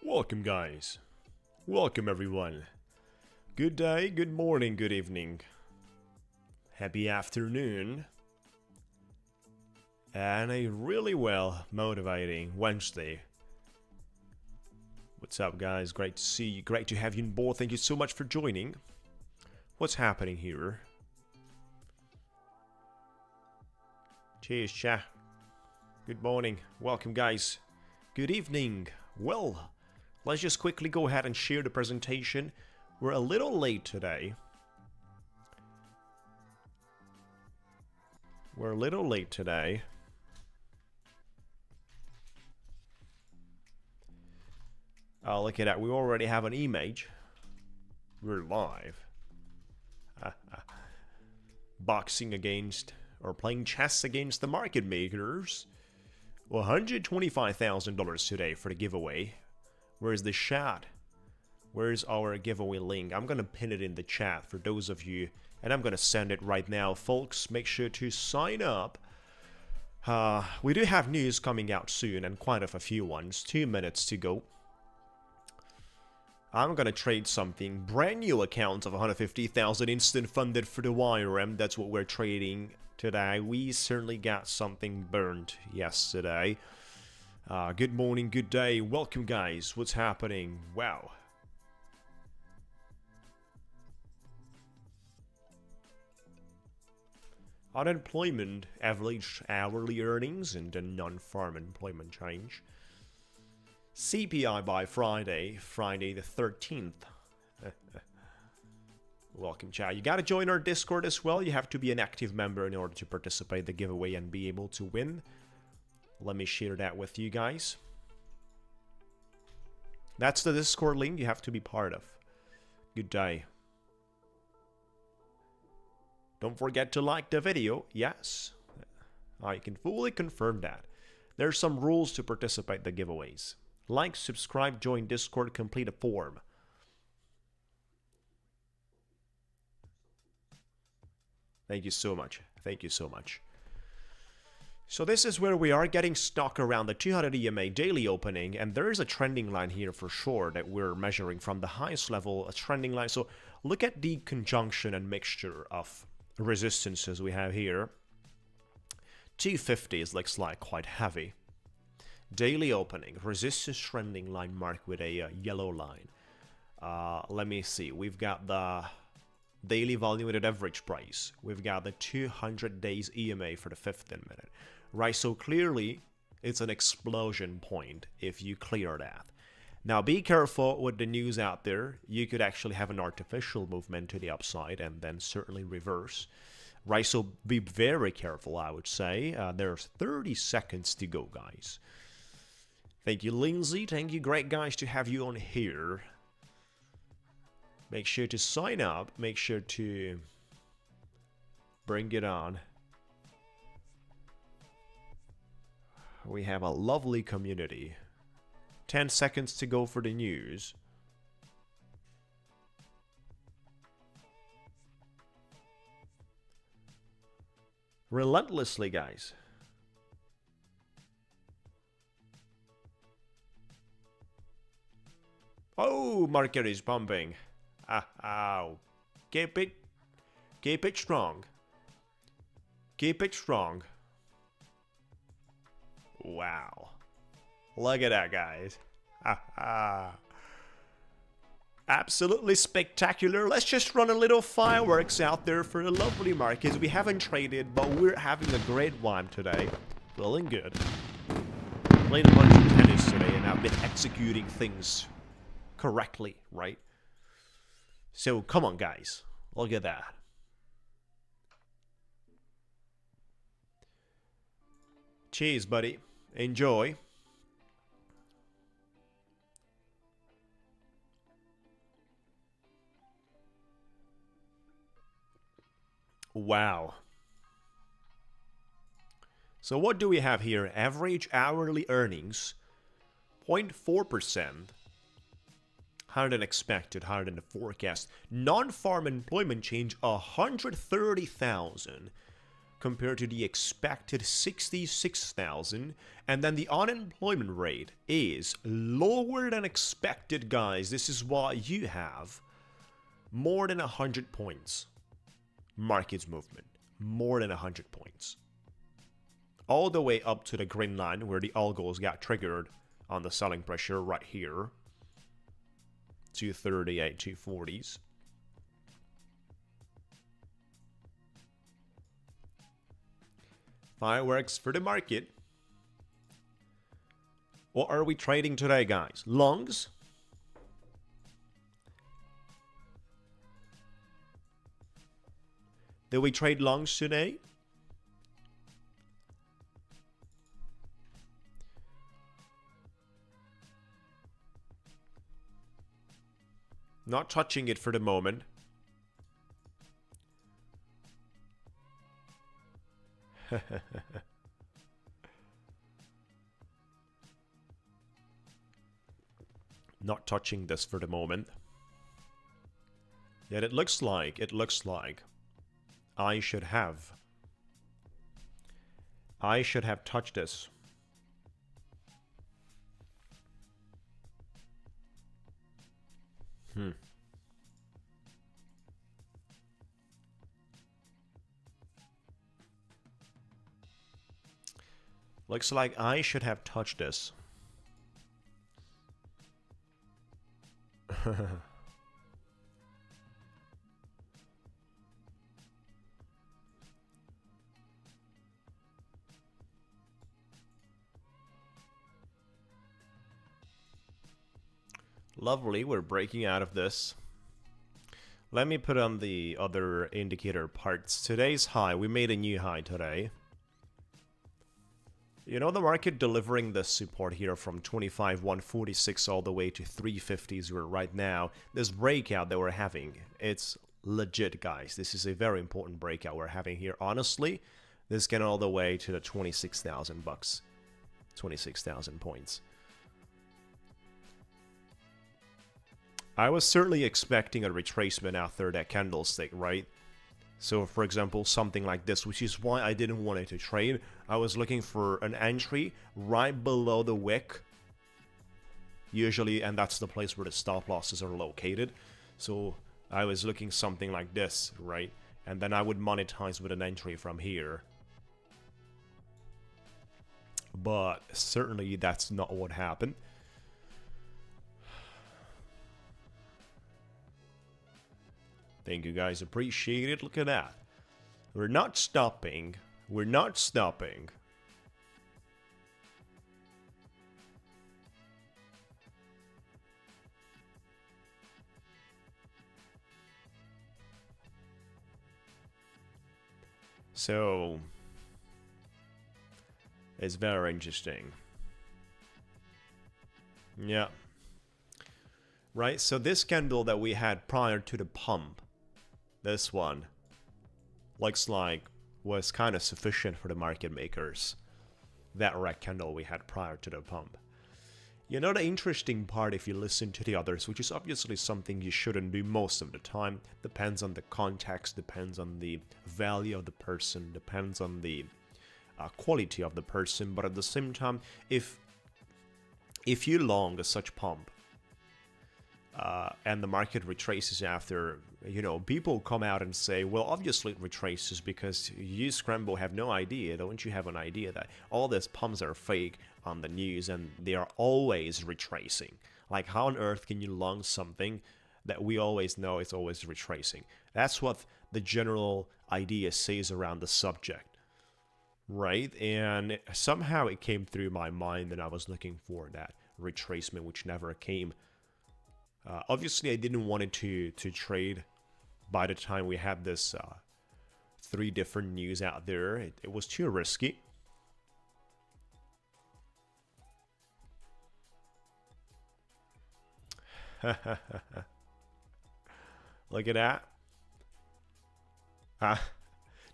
Welcome guys, welcome everyone. Good day, good morning, good evening, happy afternoon, and a really well motivating Wednesday. What's up guys, great to see you, great to have you on board, thank you so much for joining. What's happening here? Cheers cha, good morning, welcome guys, good evening. Well, let's just quickly go ahead and share the presentation. We're a little late today. Oh, look at that. We already have an image. We're live. Boxing against, or playing chess against the market makers. $125,000 today for the giveaway. Where's the chat? Where's our giveaway link? I'm gonna pin it in the chat for those of you, and I'm gonna send it right now, folks. Make sure to sign up. We do have news coming out soon, and quite a few ones. 2 minutes to go. I'm gonna trade something. Brand new account of 150,000 instant funded for the YRM. That's what we're trading today. We certainly got something burned yesterday. Good morning, good day, welcome guys. What's happening? Wow. Unemployment, average hourly earnings, and the non-farm employment change. CPI by Friday the 13th. Welcome, chat. You gotta join our Discord as well. You have to be an active member in order to participate in the giveaway and be able to win. Let me share that with you guys. That's the Discord link you have to be part of. Good day. Don't forget to like the video. Yes, I can fully confirm that. There's some rules to participate in the giveaways. Like, subscribe, join Discord, complete a form. Thank you so much. Thank you so much. So this is where we are getting stuck around the 200 EMA daily opening, and there is a trending line here for sure that we're measuring from the highest level, a trending line. So look at the conjunction and mixture of resistances we have here. 250 looks like quite heavy. Daily opening, resistance trending line marked with a yellow line. Let me see, we've got the daily volume weighted average price. We've got the 200 days EMA for the 15 minute. Right, so clearly it's an explosion point if you clear that. Now be careful with the news out there. You could actually have an artificial movement to the upside and then certainly reverse. Right, so be very careful, I would say. There's 30 seconds to go, guys. Thank you, Lindsay. Thank you, great guys to have you on here. Make sure to sign up. Make sure to bring it on. We have a lovely community. 10 seconds to go for the news. Relentlessly, guys. Oh, market is pumping. Ow. Keep it strong. Keep it strong. Wow. Look at that, guys. Absolutely spectacular. Let's just run a little fireworks out there for the lovely markets. We haven't traded, but we're having a great one today. Feeling good. Played a bunch of tennis today, and I've been executing things correctly, right? So come on guys, look at that. Cheers, buddy. Enjoy. Wow. So what do we have here? Average hourly earnings, 0.4%. Higher than expected, higher than the forecast. Non-farm employment change, 130,000. compared to the expected 66,000, and then the unemployment rate is lower than expected, guys. This is why you have more than 100 points market movement, more than 100 points, all the way up to the green line where the algos got triggered on the selling pressure right here, 238, 240s. Fireworks for the market. What are we trading today, guys? Longs? Did we trade longs today? Not touching it for the moment. Not touching this for the moment. Yet it looks like I should have touched this. Looks like I should have touched this. Lovely, we're breaking out of this. Let me put on the other indicator parts. Today's high, we made a new high today. You know, the market delivering the support here from 25,146 all the way to 350s we're right now. This breakout that we're having, it's legit, guys. This is a very important breakout we're having here. Honestly, this can all the way to the 26,000 bucks, 26,000 points. I was certainly expecting a retracement after that candlestick, right? So, for example, something like this, which is why I didn't want it to trade. I was looking for an entry right below the wick, usually, and that's the place where the stop losses are located. So, I was looking something like this, right? And then I would monetize with an entry from here. But certainly that's not what happened. Thank you guys, appreciate it. Look at that. We're not stopping. We're not stopping. So, it's very interesting. Yeah. Right, so this candle that we had prior to the pump, this one, looks like was kind of sufficient for the market makers. That red candle we had prior to the pump. You know, the interesting part, if you listen to the others, which is obviously something you shouldn't do most of the time, depends on the context, depends on the value of the person, depends on the quality of the person, but at the same time, if you long such pump, and the market retraces after, you know, people come out and say, well, obviously it retraces because you, Scramble, have no idea. Don't you have an idea that all these pumps are fake on the news and they are always retracing? Like, how on earth can you long something that we always know is always retracing? That's what the general idea says around the subject, right? And somehow it came through my mind that I was looking for that retracement, which never came. Obviously, I didn't want it to trade by the time we had this 3 different news out there. It was too risky. Look at that.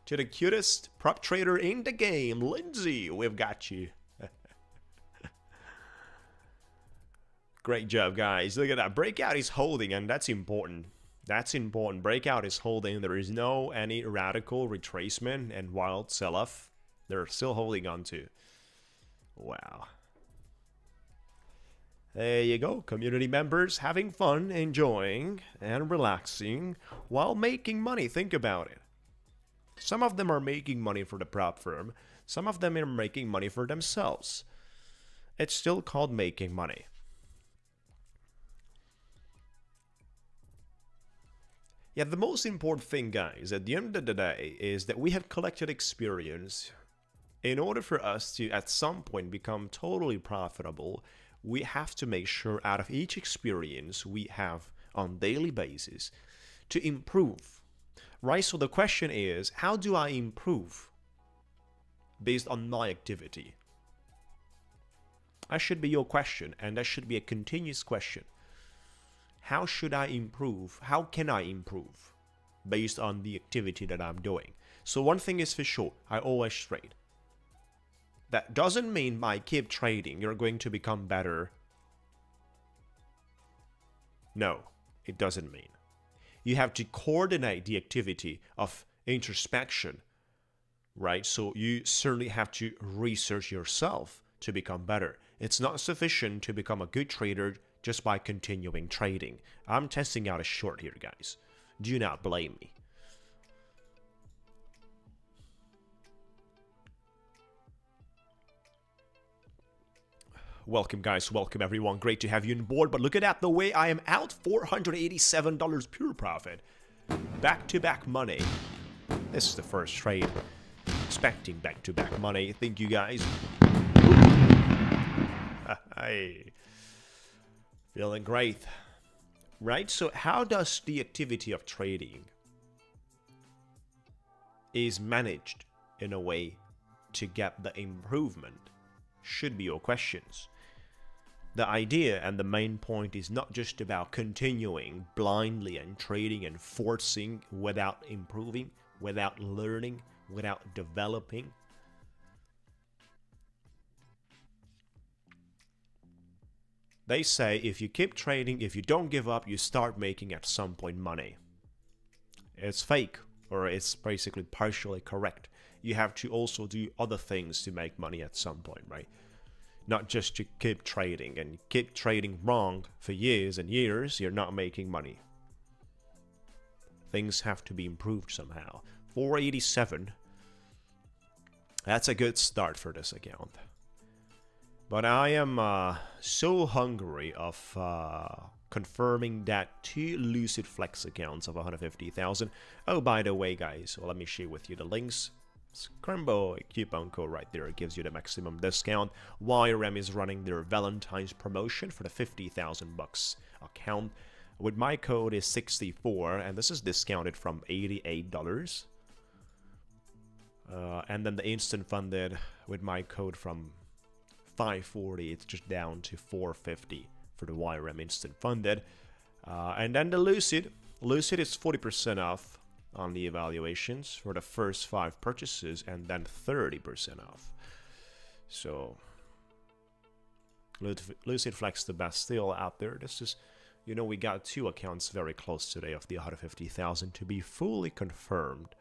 To the cutest prop trader in the game, Lindsay, we've got you. Great job, guys. Look at that. Breakout is holding, and that's important. That's important. Breakout is holding. There is no any radical retracement and wild sell-off. They're still holding on to. Wow. There you go. Community members having fun, enjoying, and relaxing while making money. Think about it. Some of them are making money for the prop firm. Some of them are making money for themselves. It's still called making money. Yeah, the most important thing, guys, at the end of the day, is that we have collected experience. In order for us to, at some point, become totally profitable, we have to make sure out of each experience we have on daily basis to improve, right? So the question is, how do I improve based on my activity? That should be your question, and that should be a continuous question. How should I improve? How can I improve based on the activity that I'm doing? So one thing is for sure, I always trade. That doesn't mean by keep trading, you're going to become better. No, it doesn't mean. You have to coordinate the activity of introspection, right? So you certainly have to research yourself to become better. It's not sufficient to become a good trader just by continuing trading. I'm testing out a short here, guys. Do not blame me. Welcome, guys. Welcome, everyone. Great to have you on board. But look at that. The way I am out, $487 pure profit. Back-to-back money. This is the first trade. Expecting back-to-back money. Thank you, guys. Hey. Feeling great. Right? So how does the activity of trading is managed in a way to get the improvement? Should be your questions. The idea and the main point is not just about continuing blindly and trading and forcing without improving, without learning, without developing. They say if you keep trading, if you don't give up, you start making at some point money. It's fake, or it's basically partially correct. You have to also do other things to make money at some point, right? Not just to keep trading, and keep trading wrong for years and years, you're not making money. Things have to be improved somehow. 487. That's a good start for this account. But I am so hungry of confirming that 2 Lucid Flex accounts of 150,000. Oh, by the way, guys, well, let me share with you the links. Scramble coupon code right there. It gives you the maximum discount. YRM is running their Valentine's promotion for the 50,000 bucks account. With my code is 64, and this is discounted from $88. And then the instant funded with my code from 540, it's just down to 450 for the YRM instant funded. And then the Lucid is 40% off on the evaluations for the first 5 purchases, and then 30% off. So Lucid Flex, the best deal out there. This is, you know, we got 2 accounts very close today of the 150,000 to be fully confirmed.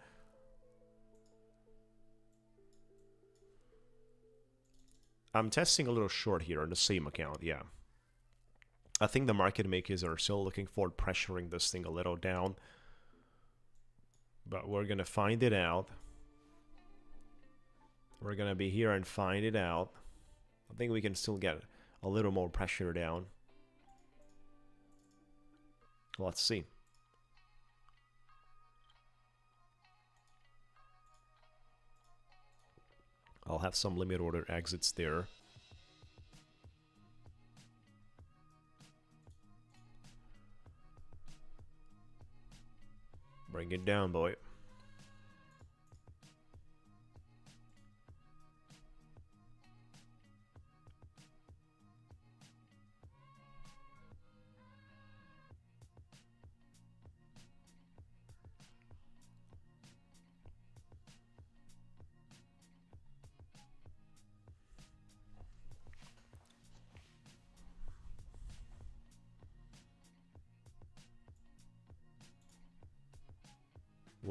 I'm testing a little short here on the same account, yeah. I think the market makers are still looking for pressuring this thing a little down. But we're going to find it out. We're going to be here and find it out. I think we can still get a little more pressure down. Let's see. I'll have some limit order exits there. Bring it down, boy.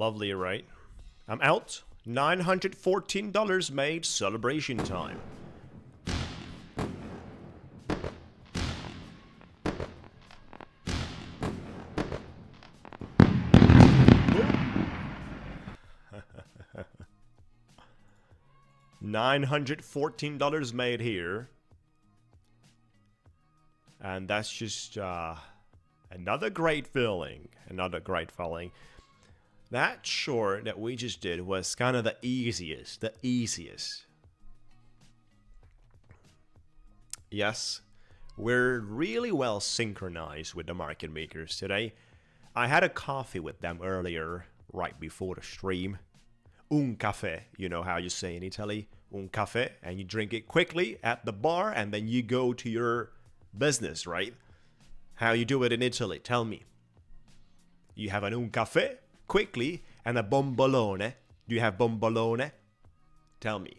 Lovely, right? I'm out. $914 made. Celebration time. $914 made here. And that's just another great feeling. Another great feeling. That short that we just did was kind of the easiest. The easiest. Yes, we're really well synchronized with the market makers today. I had a coffee with them earlier, right before the stream. Un caffè, you know how you say in Italy, un caffè, and you drink it quickly at the bar and then you go to your business, right? How you do it in Italy, tell me. You have an un caffè quickly and a bombolone. Do you have bombolone? Tell me.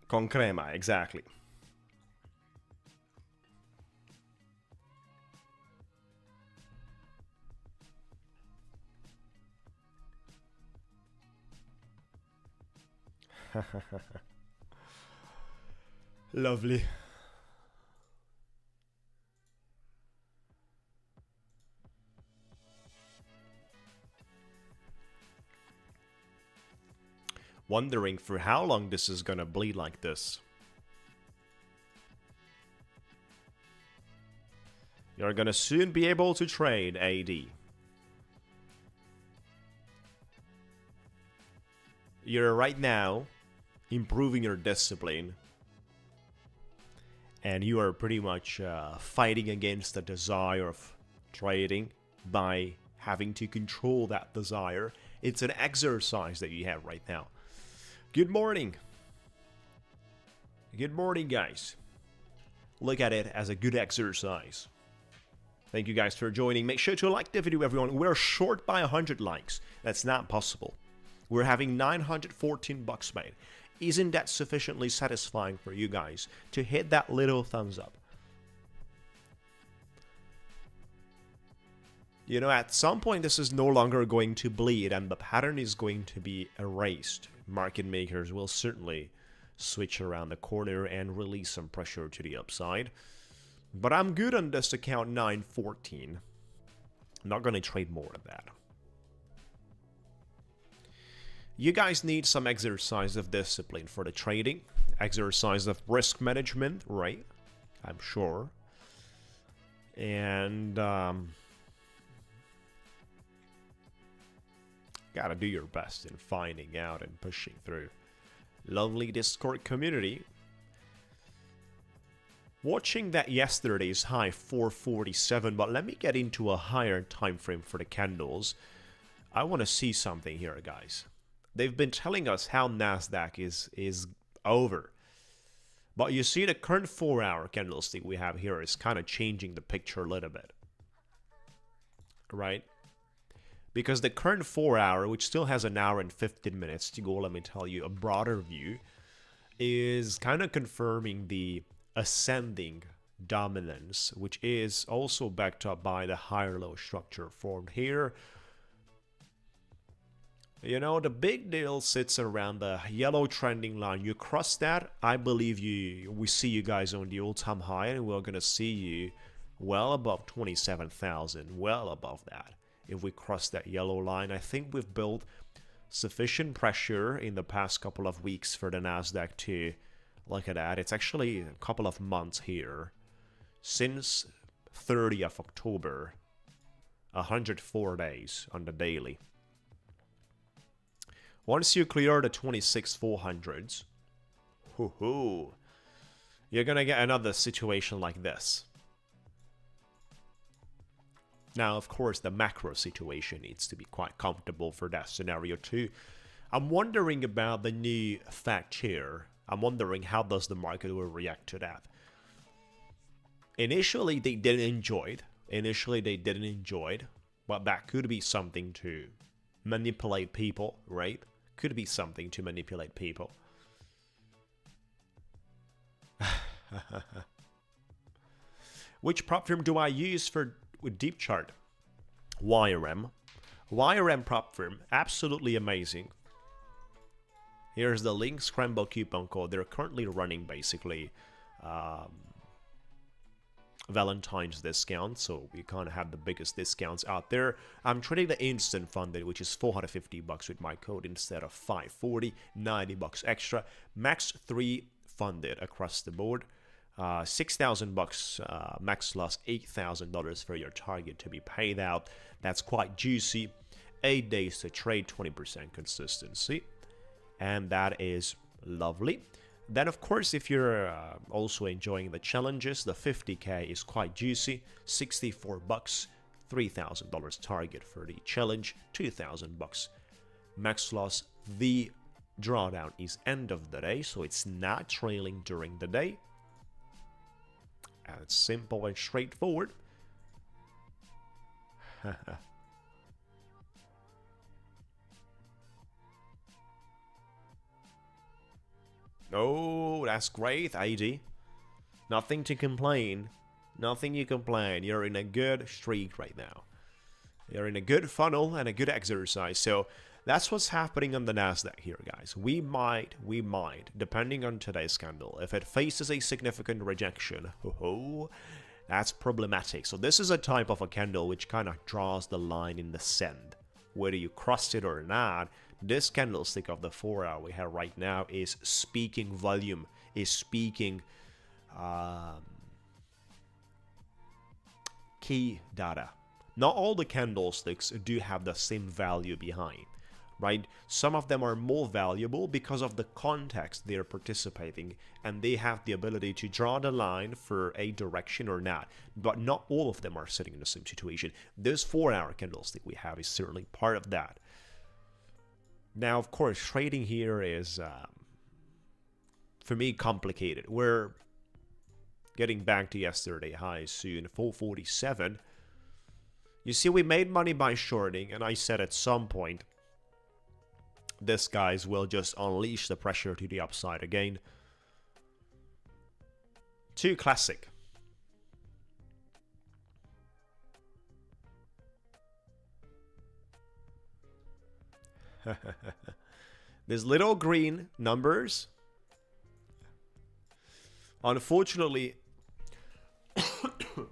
Con crema, exactly. Lovely. Wondering for how long this is gonna bleed like this. You're gonna soon be able to trade AD. You're right now improving your discipline. And you are pretty much fighting against the desire of trading by having to control that desire. It's an exercise that you have right now. Good morning. Good morning, guys. Look at it as a good exercise. Thank you guys for joining. Make sure to like the video, everyone. We're short by 100 likes. That's not possible. We're having 914 bucks made. Isn't that sufficiently satisfying for you guys to hit that little thumbs up? You know, at some point this is no longer going to bleed and the pattern is going to be erased. Market makers will certainly switch around the corner and release some pressure to the upside. But I'm good on this account 914. I'm not going to trade more of that. You guys need some exercise of discipline for the trading. Exercise of risk management, right? I'm sure. And gotta do your best in finding out and pushing through. Lovely Discord community. Watching that yesterday's high 447, but let me get into a higher time frame for the candles. I want to see something here, guys. They've been telling us how Nasdaq is over. But you see the current 4-hour candlestick we have here is kind of changing the picture a little bit. Right? Because the current 4-hour, which still has an hour and 15 minutes to go, let me tell you, a broader view, is kind of confirming the ascending dominance, which is also backed up by the higher low structure formed here. You know, the big deal sits around the yellow trending line. You cross that, I believe we see you guys on the all-time high, and we're going to see you well above 27,000, well above that. If we cross that yellow line, I think we've built sufficient pressure in the past couple of weeks for the Nasdaq to look at that. It's actually a couple of months here. Since 30th of October, 104 days on the daily. Once you clear the 26,400s, you're going to get another situation like this. Now, of course, the macro situation needs to be quite comfortable for that scenario too. I'm wondering about the new Fed chair. I'm wondering how does the market will react to that. Initially, they didn't enjoy it. Initially, they didn't enjoy it, but that could be something to manipulate people, right? Could be something to manipulate people. Which prop firm do I use with deep chart? YRM. YRM prop firm, absolutely amazing. Here's the link, Scramble coupon code. They're currently running basically Valentine's discount, so we can't have the biggest discounts out there. I'm trading the instant funded, which is $450 with my code instead of $540, $90 extra. Max 3 funded across the board. $6,000 max loss, $8,000 for your target to be paid out. That's quite juicy. 8 days to trade, 20% consistency, and that is lovely. Then, of course, if you're also enjoying the challenges, the 50K is quite juicy. $64, $3,000 target for the challenge, $2,000 max loss. The drawdown is end of the day, so it's not trailing during the day. And it's simple and straightforward. Oh, that's great, AD. Nothing to complain. Nothing you complain. You're in a good streak right now. You're in a good funnel and a good exercise. So that's what's happening on the Nasdaq here, guys. We might, depending on today's candle, if it faces a significant rejection, that's problematic. So this is a type of a candle which kind of draws the line in the sand. Whether you cross it or not, this candlestick of the 4 hour we have right now is speaking volume, is speaking key data. Not all the candlesticks do have the same value behind, right? Some of them are more valuable because of the context they're participating, and they have the ability to draw the line for a direction or not. But not all of them are sitting in the same situation. This 4 hour candlestick we have is certainly part of that. Now, of course, trading here is, for me, complicated. We're getting back to yesterday high soon, 447. You see, we made money by shorting, and I said at some point, this guys will just unleash the pressure to the upside again. Too classic. These little green numbers, unfortunately, oh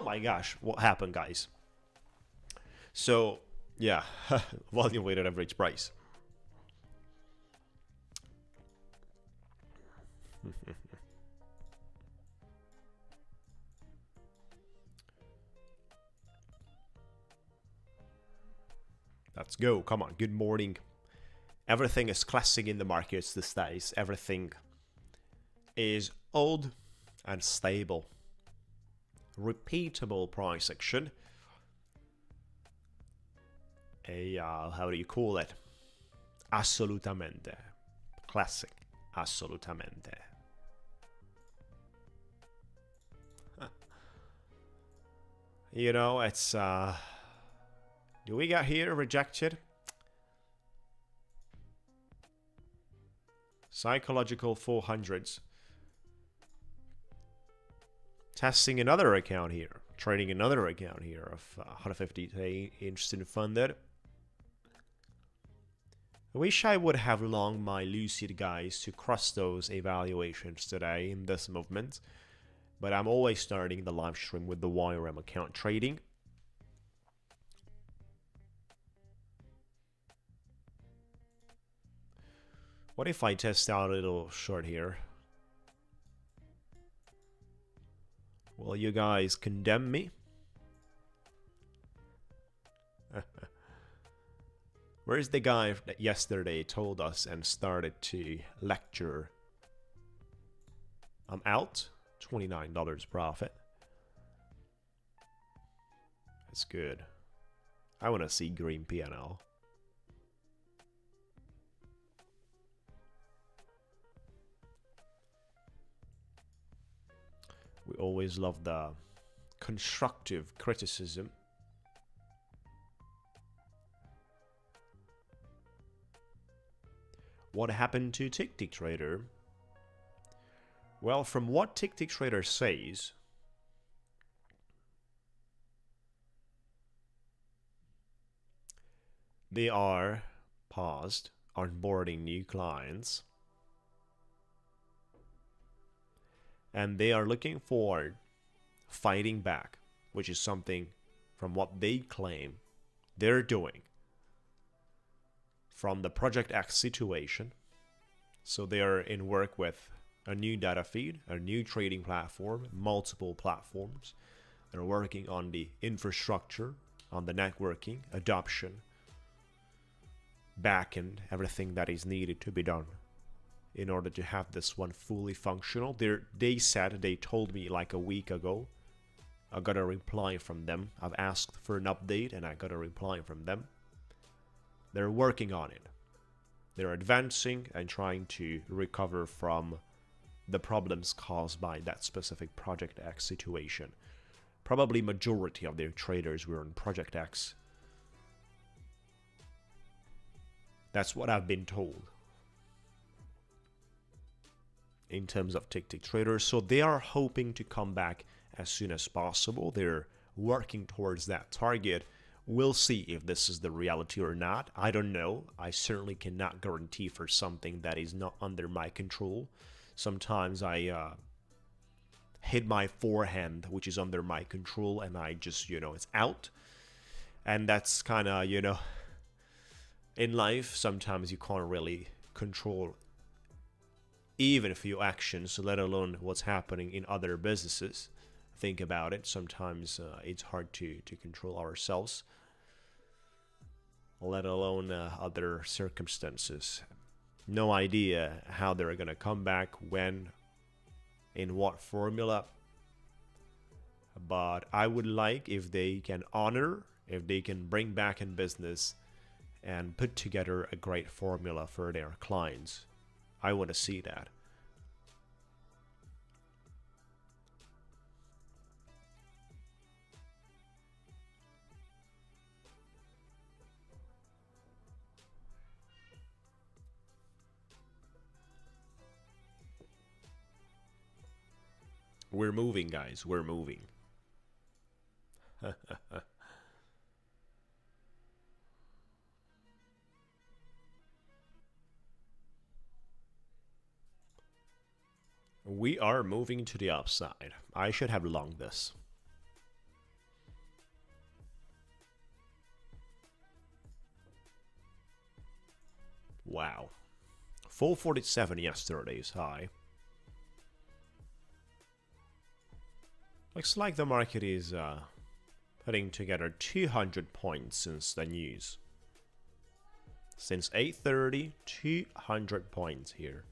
my gosh, what happened, guys? So yeah, volume weighted average price. Let's go. Come on. Good morning. Everything is classic in the markets these days. Everything is old and stable. Repeatable price action. How do you call it? Assolutamente. Classic. Assolutamente. You know, it's do we got here rejected? Psychological 400s. Testing another account here. Trading another account here of 150 instant funded. I wish I would have long my Lucid guys to cross those evaluations today in this movement. But I'm always starting the live stream with the YRM account trading. What if I test out a little short here? Will you guys condemn me? Where's the guy that yesterday told us and started to lecture? I'm out. $29 profit. That's good. I want to see green PNL. We always love the constructive criticism. What happened to Ticktick Trader? Well, from what Ticktick Trader says, they are paused onboarding new clients, and they are looking for fighting back, which is something from what they claim they're doing from the Project X situation. So they are in work with a new data feed, a new trading platform, multiple platforms. They're working on the infrastructure, on the networking, adoption, backend, everything that is needed to be done in order to have this one fully functional. They told me like a week ago. I got a reply from them. I've asked for an update and I got a reply from them. They're working on it. They're advancing and trying to recover from the problems caused by that specific Project X situation. Probably majority of their traders were on Project X. That's what I've been told in terms of Ticktick traders. So they are hoping to come back as soon as possible. They're working towards that target. We'll see if this is the reality or not. I don't know. I certainly cannot guarantee for something that is not under my control. Sometimes I hit my forehand, which is under my control, and I just, it's out. And that's kind of, in life, sometimes you can't really control even a few actions, let alone what's happening in other businesses. Think about it. Sometimes it's hard to control ourselves, let alone other circumstances. No idea how they're going to come back, when, in what formula. But I would like if they can honor, if they can bring back in business and put together a great formula for their clients. I want to see that. We're moving, guys. We're moving. We are moving to the upside. I should have longed this. Wow. 447 yesterday's high. Looks like the market is putting together 200 points since the news. Since 8:30, 200 points here.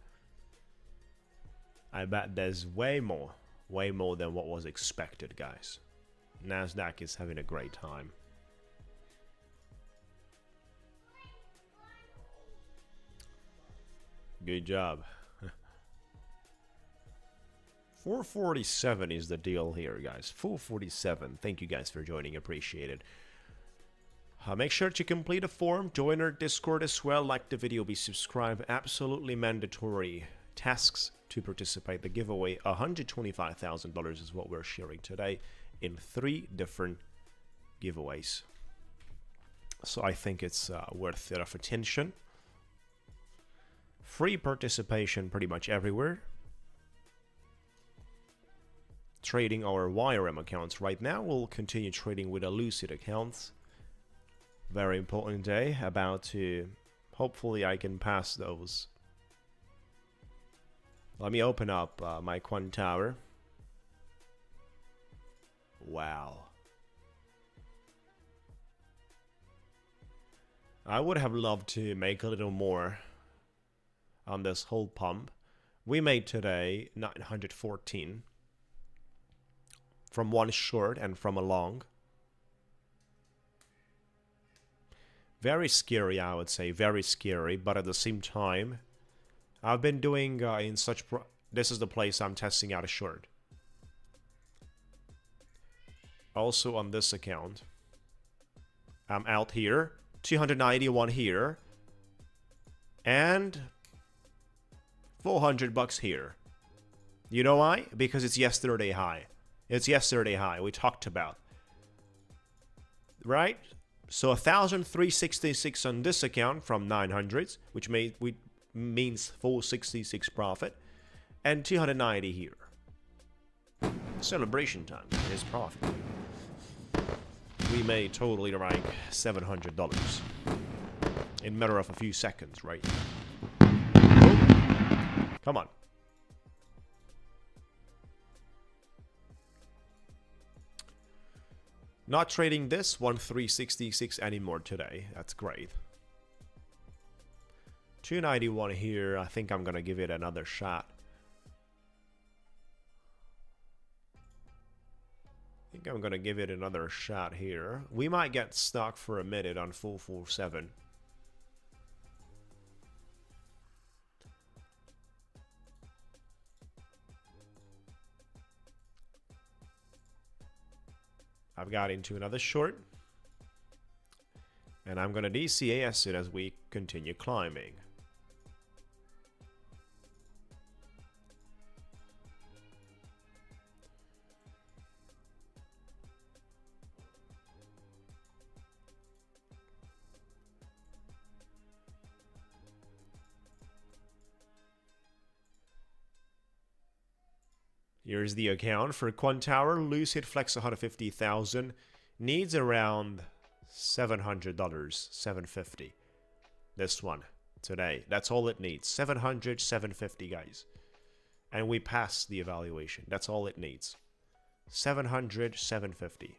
I bet there's way more than what was expected, guys. Nasdaq is having a great time. Good job. 447 is the deal here, guys. 447. Thank you guys for joining. Appreciate it. Make sure to complete a form. Join our Discord as well. Like the video. Be subscribed. Absolutely mandatory tasks to participate. The giveaway, $125,000 is what we're sharing today in 3 different giveaways. So I think it's worth it of attention. Free participation pretty much everywhere. Trading our YRM accounts right now. We'll continue trading with a Lucid accounts. Very important day. About to, hopefully I can pass those. Let me open up my Quant Tower. Wow. I would have loved to make a little more on this whole pump. We made today 914 from one short and from a long. Very scary, I would say, very scary, but at the same time, I've been doing in such this is the place I'm testing out a short. Also on this account, I'm out here, 291 here, and 400 bucks here. You know why? Because it's yesterday high. It's yesterday high we talked about. Right? So 1,366 on this account from 900s, which means 466 profit, and 290 here. Celebration time is profit. We made totally like $700 in a matter of a few seconds, right? Oh. Come on. Not trading this 1,366 anymore today. That's great. 291 here. I think I'm gonna give it another shot. I'm gonna give it another shot here. We might get stuck for a minute on 447. I've got into another short, and I'm gonna DCAS it as we continue climbing. Here's the account for Quantower. Lucid Flex 150,000. Needs around $700, $750. This one today. That's all it needs. 700, 750, guys. And we passed the evaluation. That's all it needs. 700, 750.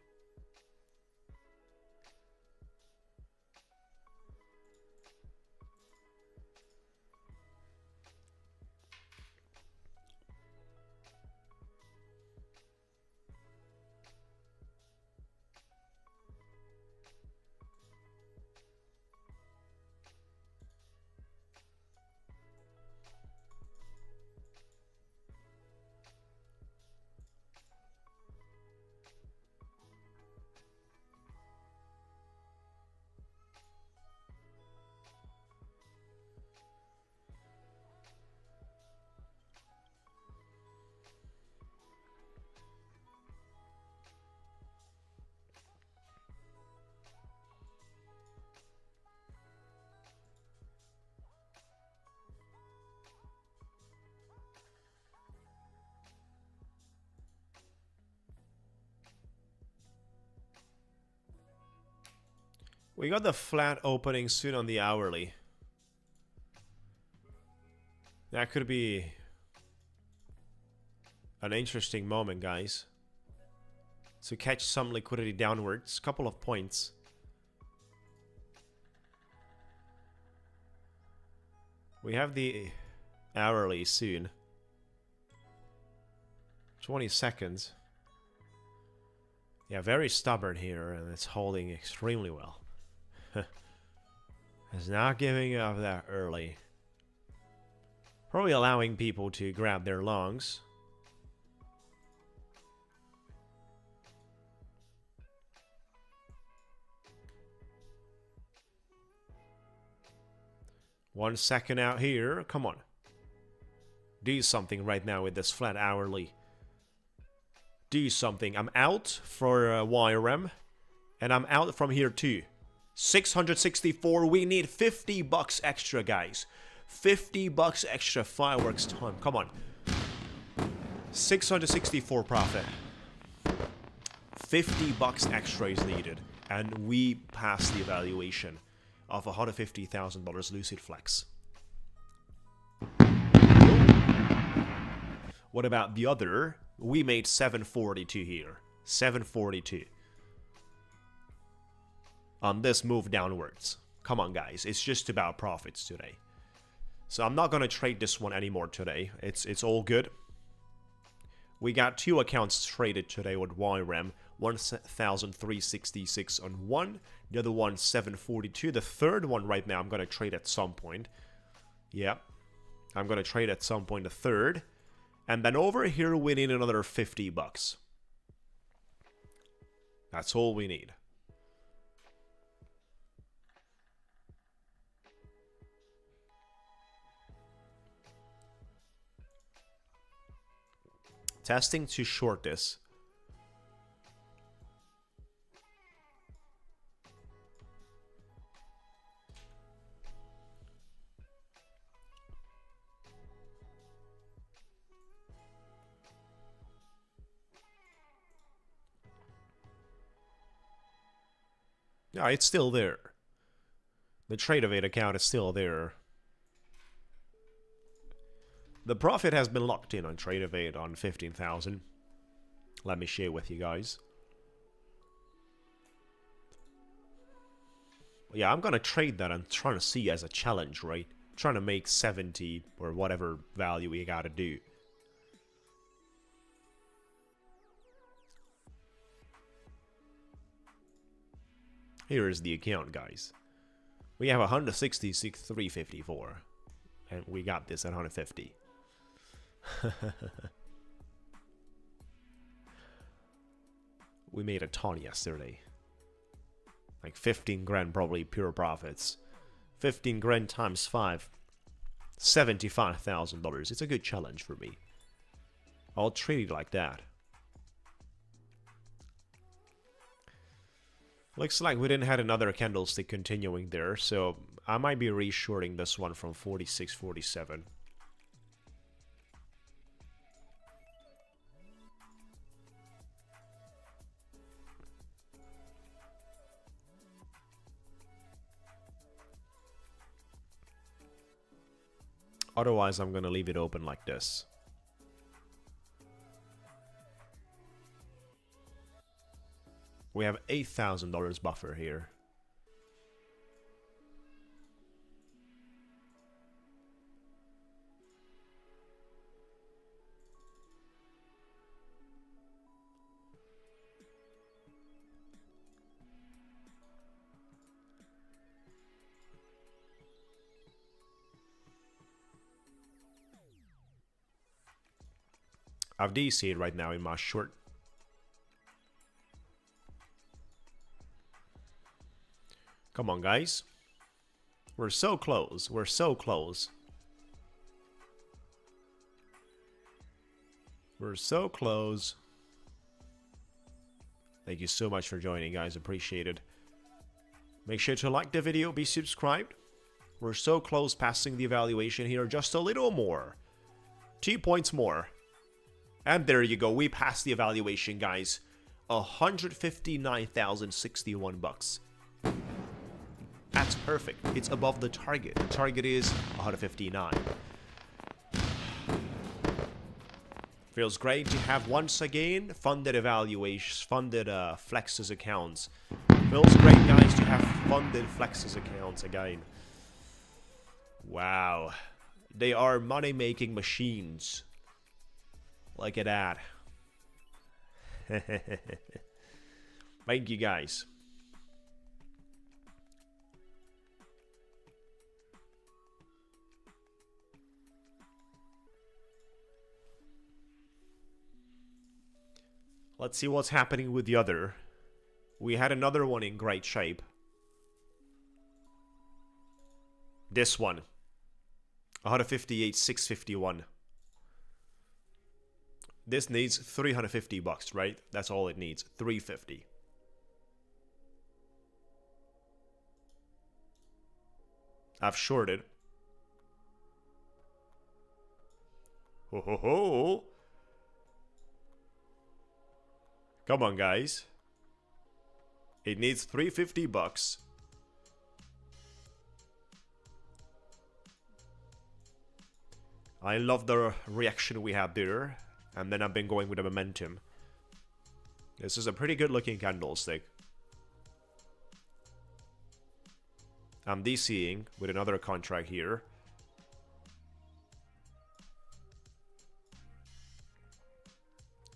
We got the flat opening soon on the hourly. That could be an interesting moment, guys. To catch some liquidity downwards. Couple of points. We have the hourly soon. 20 seconds. Yeah, very stubborn here, and it's holding extremely well. It's not giving up that early. Probably allowing people to grab their longs. One second out here. Come on. Do something right now with this flat hourly. Do something. I'm out for YRM. And I'm out from here too. 664. We need 50 bucks extra, guys. 50 bucks extra fireworks time. Come on. 664 profit. 50 bucks extra is needed. And we passed the evaluation of $150,000 Lucid Flex. What about the other? We made 742 here. 742. On this move downwards. Come on, guys. It's just about profits today. So I'm not going to trade this one anymore today. It's all good. We got two accounts traded today with YRM. 1,366 on one. The other one, 742. The third one right now, I'm going to trade at some point. Yeah. I'm going to trade at some point the third. And then over here, we need another 50 bucks. That's all we need. Testing to short this. Yeah, it's still there. The Tradeovate account is still there. The profit has been locked in on Tradeovate on 15,000. Let me share with you guys. Yeah, I'm gonna trade that. I'm trying to see as a challenge, right? I'm trying to make 70 or whatever value we gotta do. Here is the account, guys. We have 166,354, and we got this at 150. We made a ton yesterday. Like 15 grand probably pure profits. 15 grand times 5. $75,000. It's a good challenge for me. I'll trade it like that. Looks like we didn't have another candlestick continuing there, so I might be reshorting this one from 46.47. Otherwise, I'm gonna leave it open like this. We have $8,000 buffer here. I've DC'd right now in my short. Come on, guys. We're so close. We're so close. We're so close. Thank you so much for joining, guys. Appreciate it. Make sure to like the video, be subscribed. We're so close passing the evaluation here. Just a little more. 2 points more. And there you go. We passed the evaluation, guys. 159,061 bucks. That's perfect. It's above the target. The target is 159. Feels great to have once again funded evaluations, funded Flexes accounts. Feels great, guys, to have funded Flexes accounts again. Wow. They are money-making machines. Look at that. Thank you, guys. Let's see what's happening with the other. We had another one in great shape. This one. 158,651. This needs 350 bucks, right? That's all it needs. 350. I've shorted. Ho ho ho. Come on, guys. It needs 350 bucks. I love the reaction we had there. And then I've been going with the momentum. This is a pretty good looking candlestick. I'm DCing with another contract here.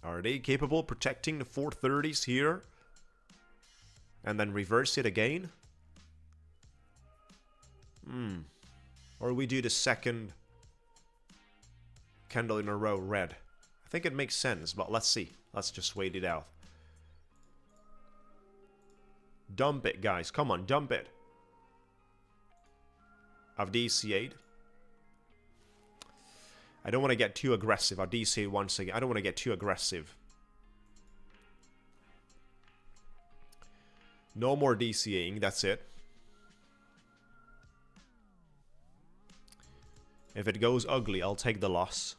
Are they capable of protecting the 430s here? And then reverse it again? Or we do the second candle in a row red. I think it makes sense, but let's see. Let's just wait it out. Dump it, guys. Come on, dump it. I've DCA'd. I don't want to get too aggressive. I'll DCA once again. I don't want to get too aggressive. No more DCAing. That's it. If it goes ugly, I'll take the loss.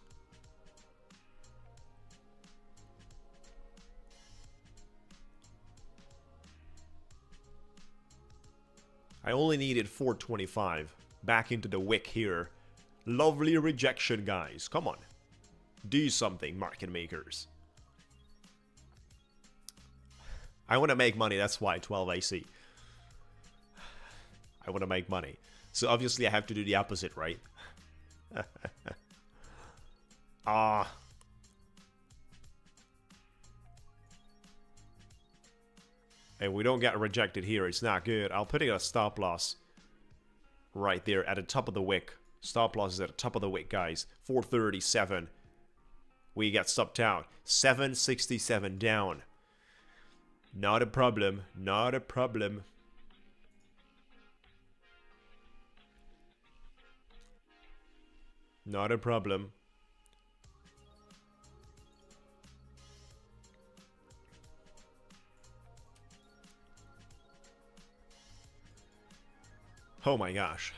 I only needed 425. Back into the wick here. Lovely rejection, guys. Come on. Do something, market makers. I want to make money. That's why 12 AC. I want to make money. So obviously I have to do the opposite, right? And we don't get rejected here. It's not good. I'll put in a stop loss right there at the top of the wick. Stop loss is at the top of the wick, guys. 437. We get stopped out. 767 down. Not a problem. Not a problem. Not a problem. Oh my gosh.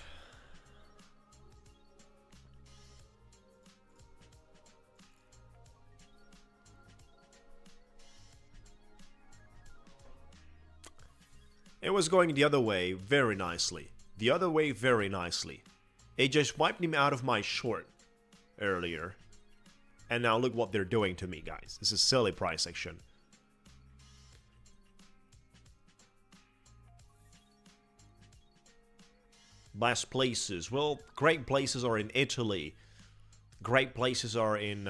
It was going the other way very nicely. The other way very nicely. It just wiped me out of my short earlier. And now look what they're doing to me, guys. This is silly price action. Best places. Well, great places are in Italy. Great places are in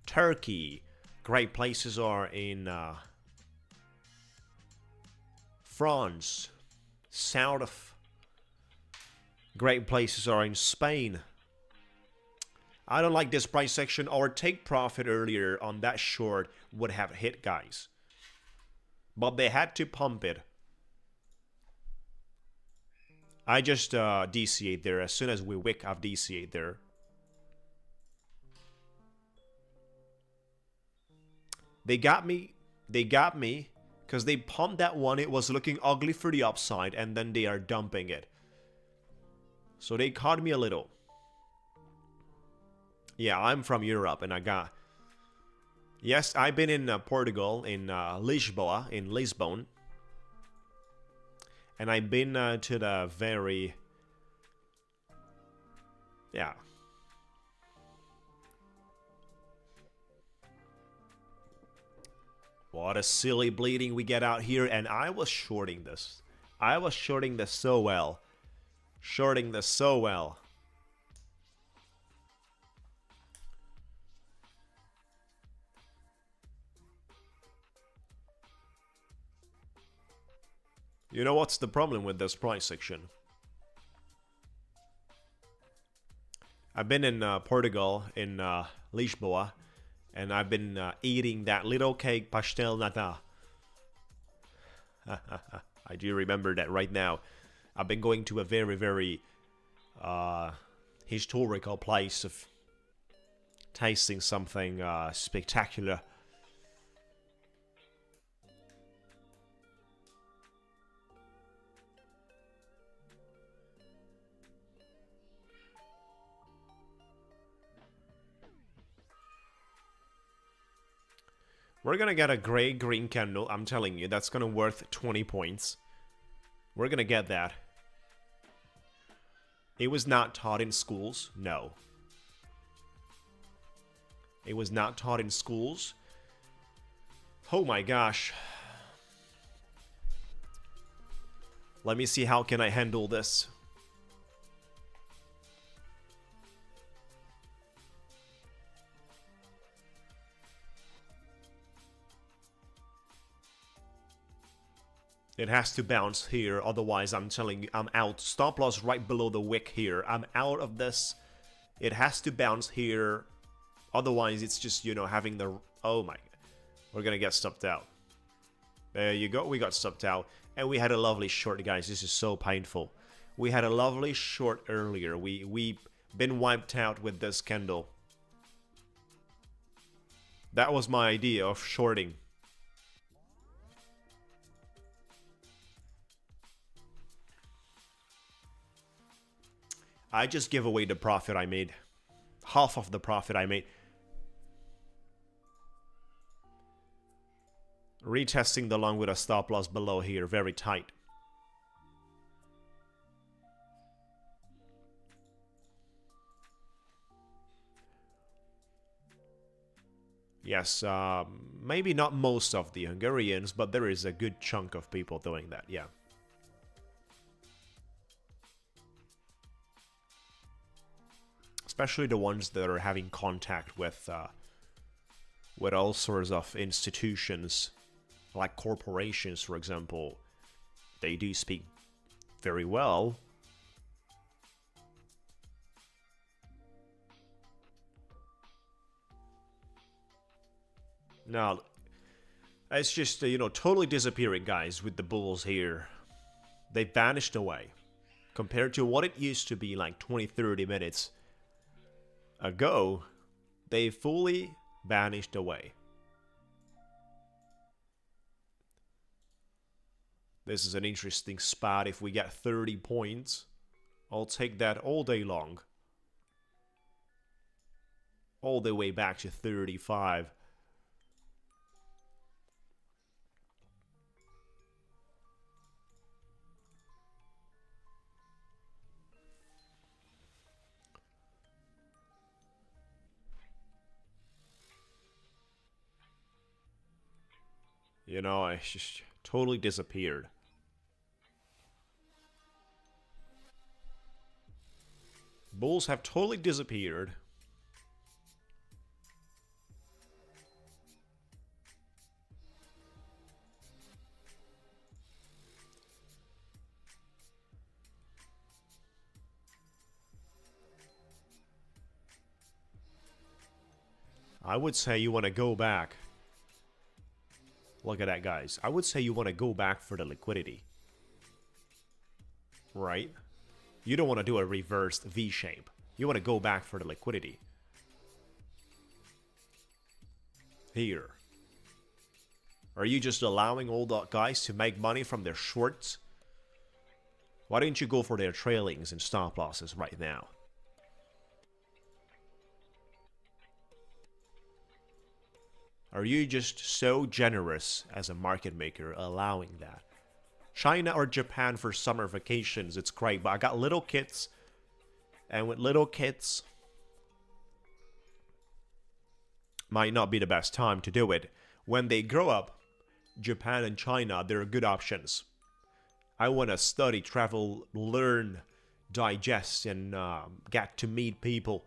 Turkey. Great places are in France. South of. Great places are in Spain. I don't like this price section. Our take profit earlier on that short would have hit, guys. But they had to pump it. I just DCA'd there. As soon as we wick, I've DCA'd there. They got me. They got me. Because they pumped that one. It was looking ugly for the upside. And then they are dumping it. So they caught me a little. Yeah, I'm from Europe. And I got... Yes, I've been in Portugal. In Lisboa. In Lisbon. And I've been to the very... Yeah. What a silly bleeding we get out here. And I was shorting this. I was shorting this so well. Shorting this so well. You know what's the problem with this price section? I've been in Portugal, in Lisboa, and I've been eating that little cake pastel nata. I do remember that right now. I've been going to a very, very historical place of tasting something spectacular. We're gonna get a gray-green candle. I'm telling you, that's gonna worth 20 points. We're gonna get that. It was not taught in schools. No. It was not taught in schools. Oh my gosh. Let me see how can I handle this. It has to bounce here, otherwise I'm telling you, I'm out. Stop loss right below the wick here. I'm out of this. It has to bounce here, otherwise it's just, you know, having the... Oh my... We're gonna get stopped out. There you go, we got stopped out. And we had a lovely short, guys. This is so painful. We had a lovely short earlier. We been wiped out with this candle. That was my idea of shorting. I just give away the profit I made. Half of the profit I made. Retesting the long with a stop loss below here, very tight. Yes, maybe not most of the Hungarians, but there is a good chunk of people doing that, yeah. Especially the ones that are having contact with all sorts of institutions, like corporations, for example. They do speak very well. Now, it's just, you know, totally disappearing, guys, with the bulls here. They vanished away. Compared to what it used to be like 20-30 minutes ago, they fully vanished away. This is an interesting spot. If we get 30 points, I'll take that all day long. All the way back to 35. You know, it's just totally disappeared. Bulls have totally disappeared. I would say you want to go back. Look at that, guys. I would say you want to go back for the liquidity. Right? You don't want to do a reversed V shape. You want to go back for the liquidity. Here. Are you just allowing all the guys to make money from their shorts? Why don't you go for their trailings and stop losses right now? Are you just so generous as a market maker allowing that? China or Japan for summer vacations, it's great, but I got little kids, and with little kids, might not be the best time to do it. When they grow up, Japan and China, they're good options. I want to study, travel, learn, digest, and get to meet people.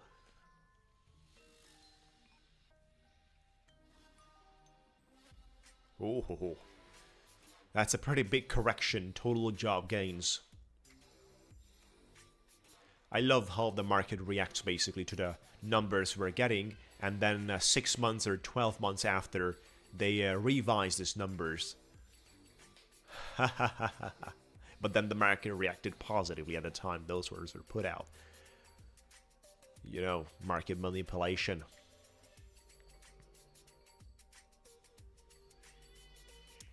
Oh, that's a pretty big correction. Total job gains. I love how the market reacts basically to the numbers we're getting, and then 6 months or 12 months after, they revise these numbers. But then the market reacted positively at the time those words were put out. You know, market manipulation.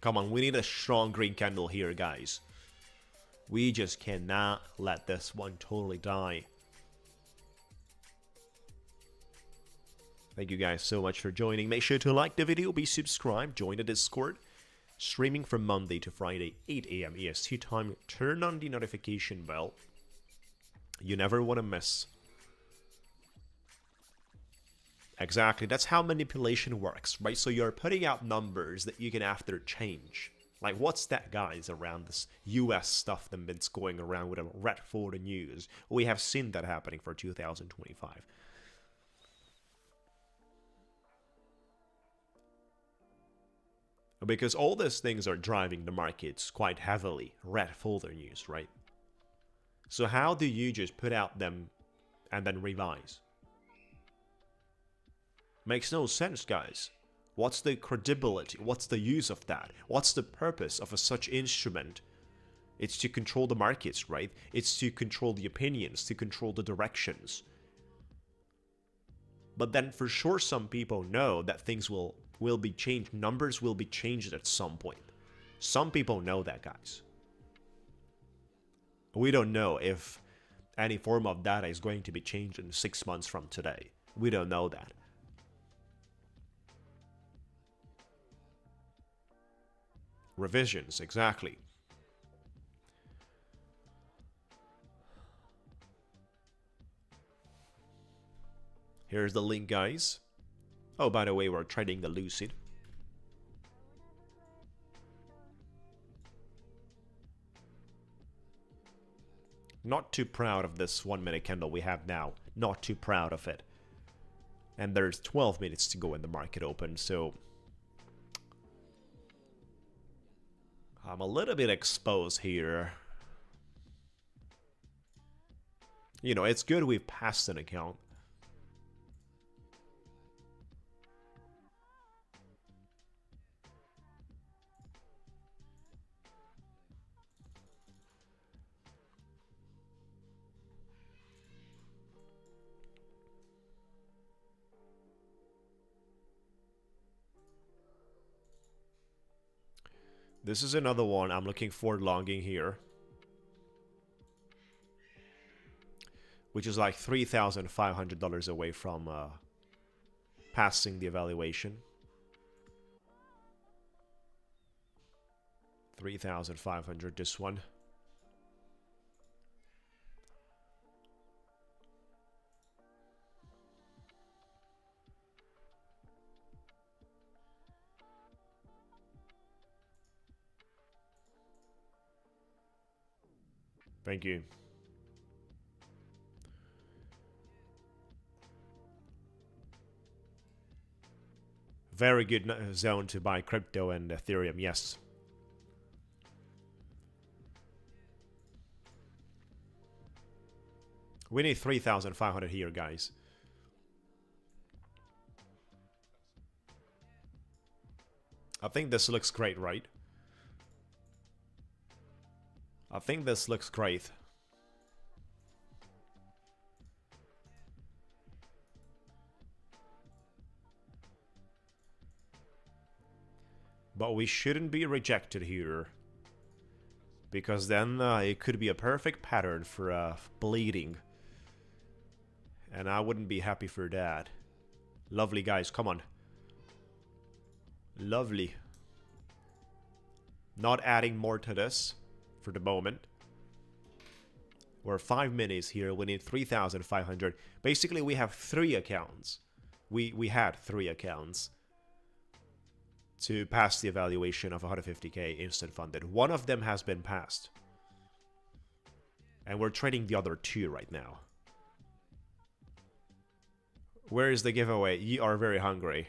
Come on, we need a strong green candle here, guys. We just cannot let this one totally die. Thank you guys so much for joining. Make sure to like the video, be subscribed, join the Discord. Streaming from Monday to Friday, 8 AM EST time. Turn on the notification bell. You never want to miss. Exactly, that's how manipulation works, right? So you're putting out numbers that you can after change. Like, what's that, guys, around this US stuff that's going around with a red for the news? We have seen that happening for 2025. Because all these things are driving the markets quite heavily. Red folder news, right? So how do you just put out them and then revise? Makes no sense, guys. What's the credibility? What's the use of that? What's the purpose of such instrument? It's to control the markets, right? It's to control the opinions, to control the directions. But then for sure some people know that things will be changed. Numbers will be changed at some point. Some people know that, guys. We don't know if any form of data is going to be changed in 6 months from today. We don't know that. Revisions, exactly. Here's the link, guys. Oh, by the way, we're trading the Lucid. Not too proud of this 1 minute candle we have now. Not too proud of it. And there's 12 minutes to go in the market open, so I'm a little bit exposed here. You know, it's good we've passed an account. This is another one I'm looking for longing here, which is like $3,500 away from passing the evaluation. 3,500, this one. Thank you. Very good zone to buy crypto and Ethereum, yes. We need 3,500 here, guys. I think this looks great, right? I think this looks great. But we shouldn't be rejected here, because then it could be a perfect pattern for bleeding. And I wouldn't be happy for that. Lovely, guys, come on. Lovely. Not adding more to this for the moment. We're 5 minutes here. We need 3,500. Basically, we have 3 accounts. We had 3 accounts to pass the evaluation of 150k instant funded. One of them has been passed. And we're trading the other 2 right now. Where is the giveaway? Ye are very hungry.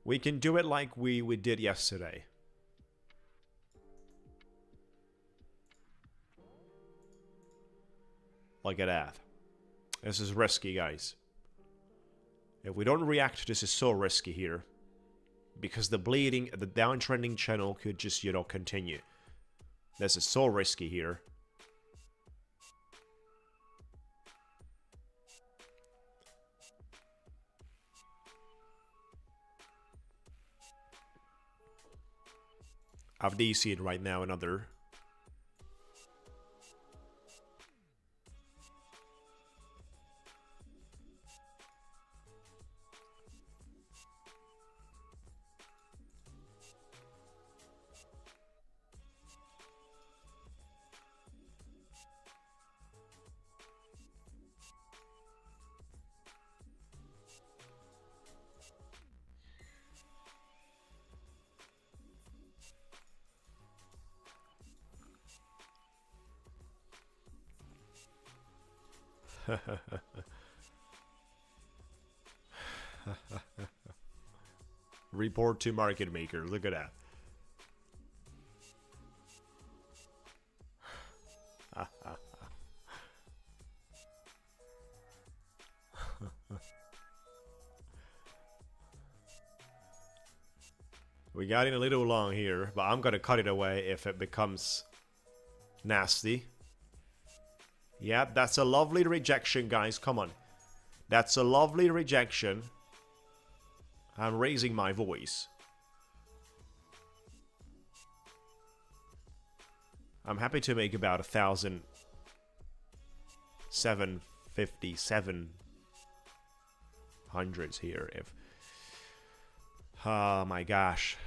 We can do it like we did yesterday. Look at that. This is risky, guys. If we don't react, this is so risky here. Because the bleeding, the downtrending channel could just, you know, continue. This is so risky here. I've DC'd right now another. Report to market maker. Look at that. We got in a little long here, but I'm gonna cut it away if it becomes nasty. Yeah, that's a lovely rejection, guys. Come on. That's a lovely rejection. I'm raising my voice. I'm happy to make about 1,757 here if... Oh my gosh.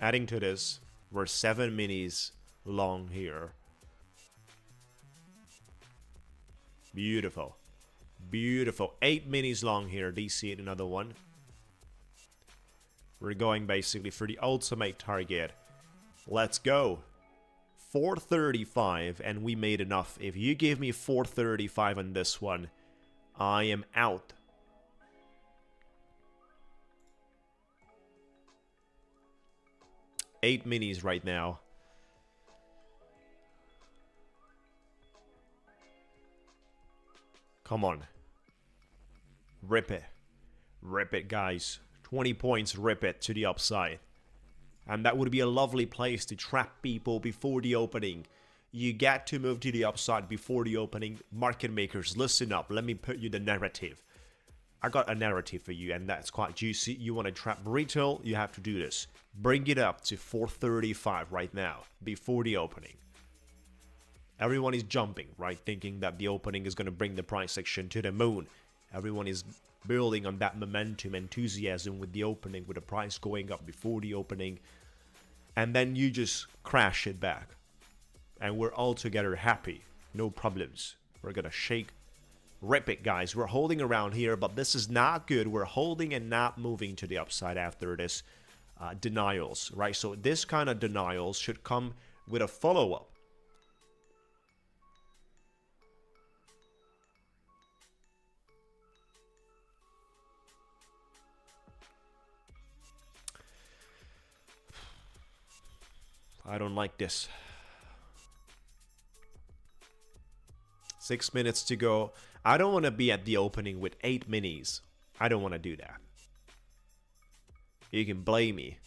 Adding to this, we're 7 minis long here. Beautiful. Beautiful. 8 minis long here. DC another one. We're going basically for the ultimate target. Let's go. 435, and we made enough. If you give me 435 on this one, I am out. Eight minis right now. Come on. Rip it. Rip it, guys. 20 points, rip it to the upside. And that would be a lovely place to trap people before the opening. You get to move to the upside before the opening. Market makers, listen up. Let me put you the narrative. I got a narrative for you, and that's quite juicy. You want to trap retail, you have to do this. Bring it up to 435 right now, before the opening. Everyone is jumping, right? Thinking that the opening is going to bring the price action to the moon. Everyone is building on that momentum, enthusiasm with the opening, with the price going up before the opening. And then you just crash it back. And we're all together happy. No problems. We're going to shake. Rip it, guys. We're holding around here, but this is not good. We're holding and not moving to the upside after this denials, right? So this kind of denials should come with a follow-up. I don't like this. 6 minutes to go. I don't want to be at the opening with 8 minis. I don't want to do that. You can blame me.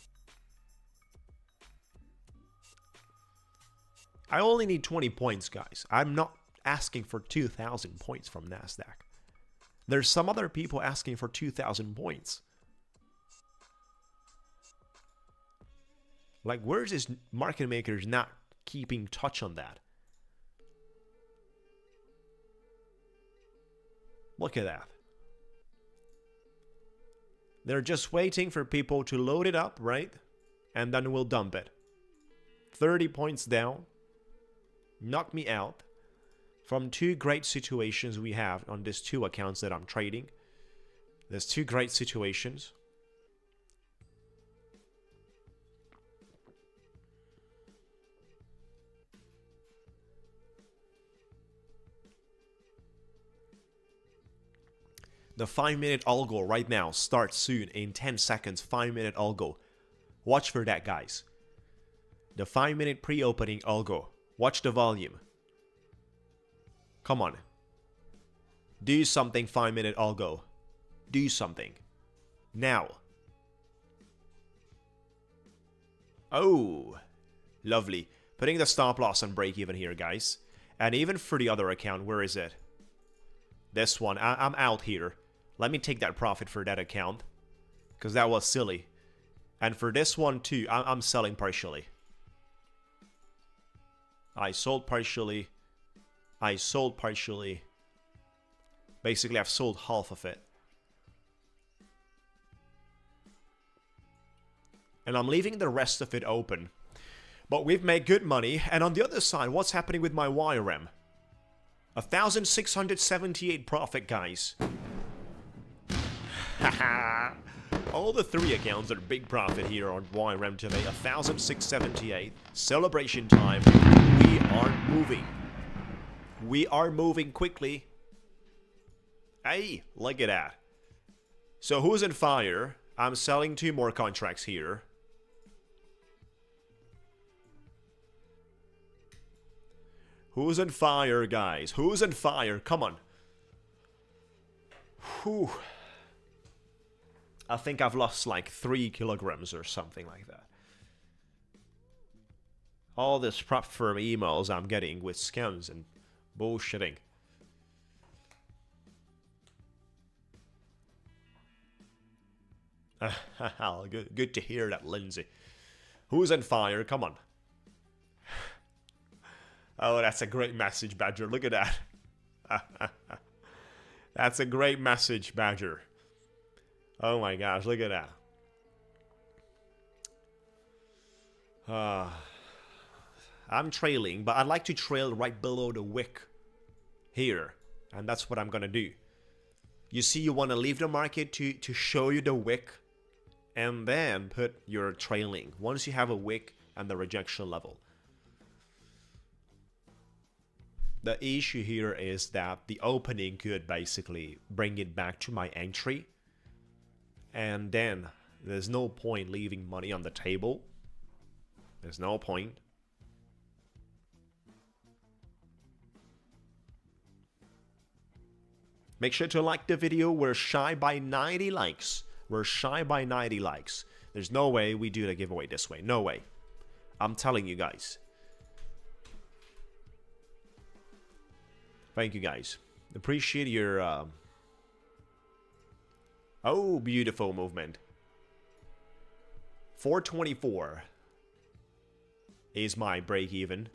I only need 20 points, guys. I'm not asking for 2,000 points from Nasdaq. There's some other people asking for 2,000 points. Like, where's this market makers not keeping touch on that? Look at that. They're just waiting for people to load it up, right? And then we'll dump it. 30 points down. Knock me out. From two great situations we have on these two accounts that I'm trading. There's two great situations. The 5-minute algo right now starts soon in 10 seconds. 5-minute algo. Watch for that, guys. The 5-minute pre-opening algo. Watch the volume. Come on. Do something, 5-minute algo. Do something. Now. Oh. Lovely. Putting the stop loss on break even here, guys. And even for the other account, where is it? This one. I'm out here. Let me take that profit for that account, because that was silly. And for this one too, I'm selling partially. I sold partially. I sold partially. Basically, I've sold half of it. And I'm leaving the rest of it open. But we've made good money. And on the other side, what's happening with my YRM? 1,678 profit, guys. Haha. All the three accounts are big profit here on YRM today. 1,678. Celebration time. We are moving. We are moving quickly. Hey, look at that. So who's in fire? I'm selling 2 more contracts here. Who's on fire, guys? Who's on fire? Come on. Whew. I think I've lost like 3 kilograms or something like that. All this prop firm emails I'm getting with scams and bullshitting. Good to hear that, Lindsay. Who's on fire? Come on. Oh, that's a great message, Badger. Look at that. That's a great message, Badger. Oh my gosh, look at that. I'm trailing, but I'd like to trail right below the wick here. And that's what I'm going to do. You see, you want to leave the market to show you the wick and then put your trailing once you have a wick and the rejection level. The issue here is that the opening could basically bring it back to my entry. And then there's no point leaving money on the table. There's no point. Make sure to like the video. We're shy by 90 likes. We're shy by 90 likes. There's no way we do the giveaway this way. No way. I'm telling you guys. Thank you guys. Appreciate your... Oh, beautiful movement. 424 is my break even.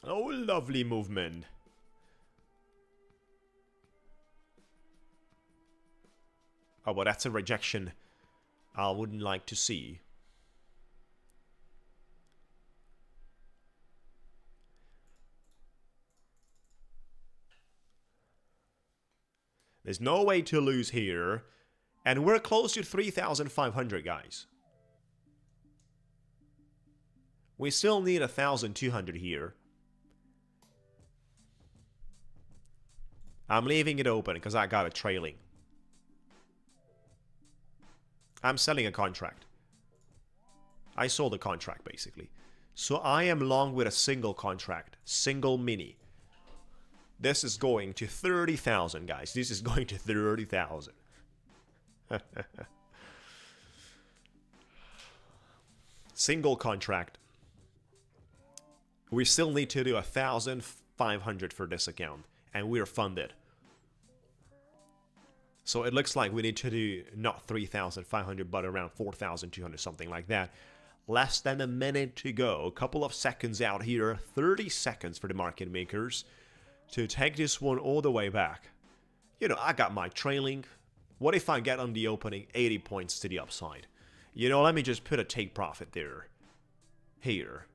Oh, lovely movement. Oh, well, that's a rejection I wouldn't like to see. There's no way to lose here. And we're close to 3,500, guys. We still need 1,200 here. I'm leaving it open because I got a trailing. I'm selling a contract. I sold a contract, basically. So I am long with a single contract. Single mini. This is going to 30,000, guys. This is going to 30,000. Single contract. We still need to do 1,500 for this account. And we're funded. So it looks like we need to do not 3,500, but around 4,200, something like that. Less than a minute to go. A couple of seconds out here. 30 seconds for the market makers to take this one all the way back. You know, I got my trailing. What if I get on the opening 80 points to the upside? You know, let me just put a take profit there. Here.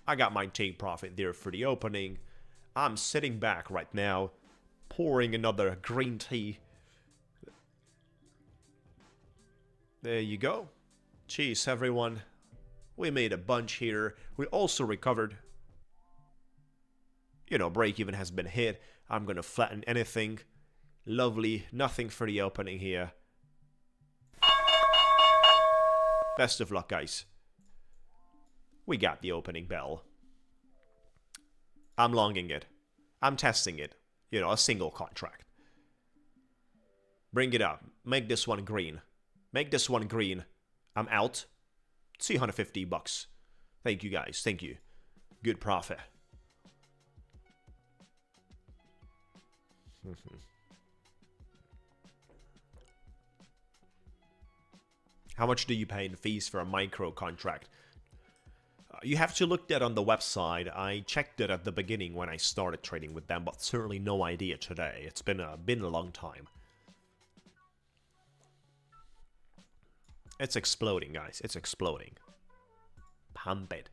I got my take profit there for the opening. I'm sitting back right now, pouring another green tea. There you go. Cheers, everyone. We made a bunch here. We also recovered. You know, break even has been hit. I'm going to flatten anything. Lovely. Nothing for the opening here. Best of luck, guys. We got the opening bell. I'm longing it. I'm testing it. You know, a single contract. Bring it up. Make this one green. Make this one green. I'm out. 250 bucks. Thank you, guys. Thank you. Good profit. How much do you pay in fees for a micro contract? You have to look that on the website. I checked it at the beginning when I started trading with them, but certainly no idea today. It's been a long time. It's exploding, guys. It's exploding. Pump it.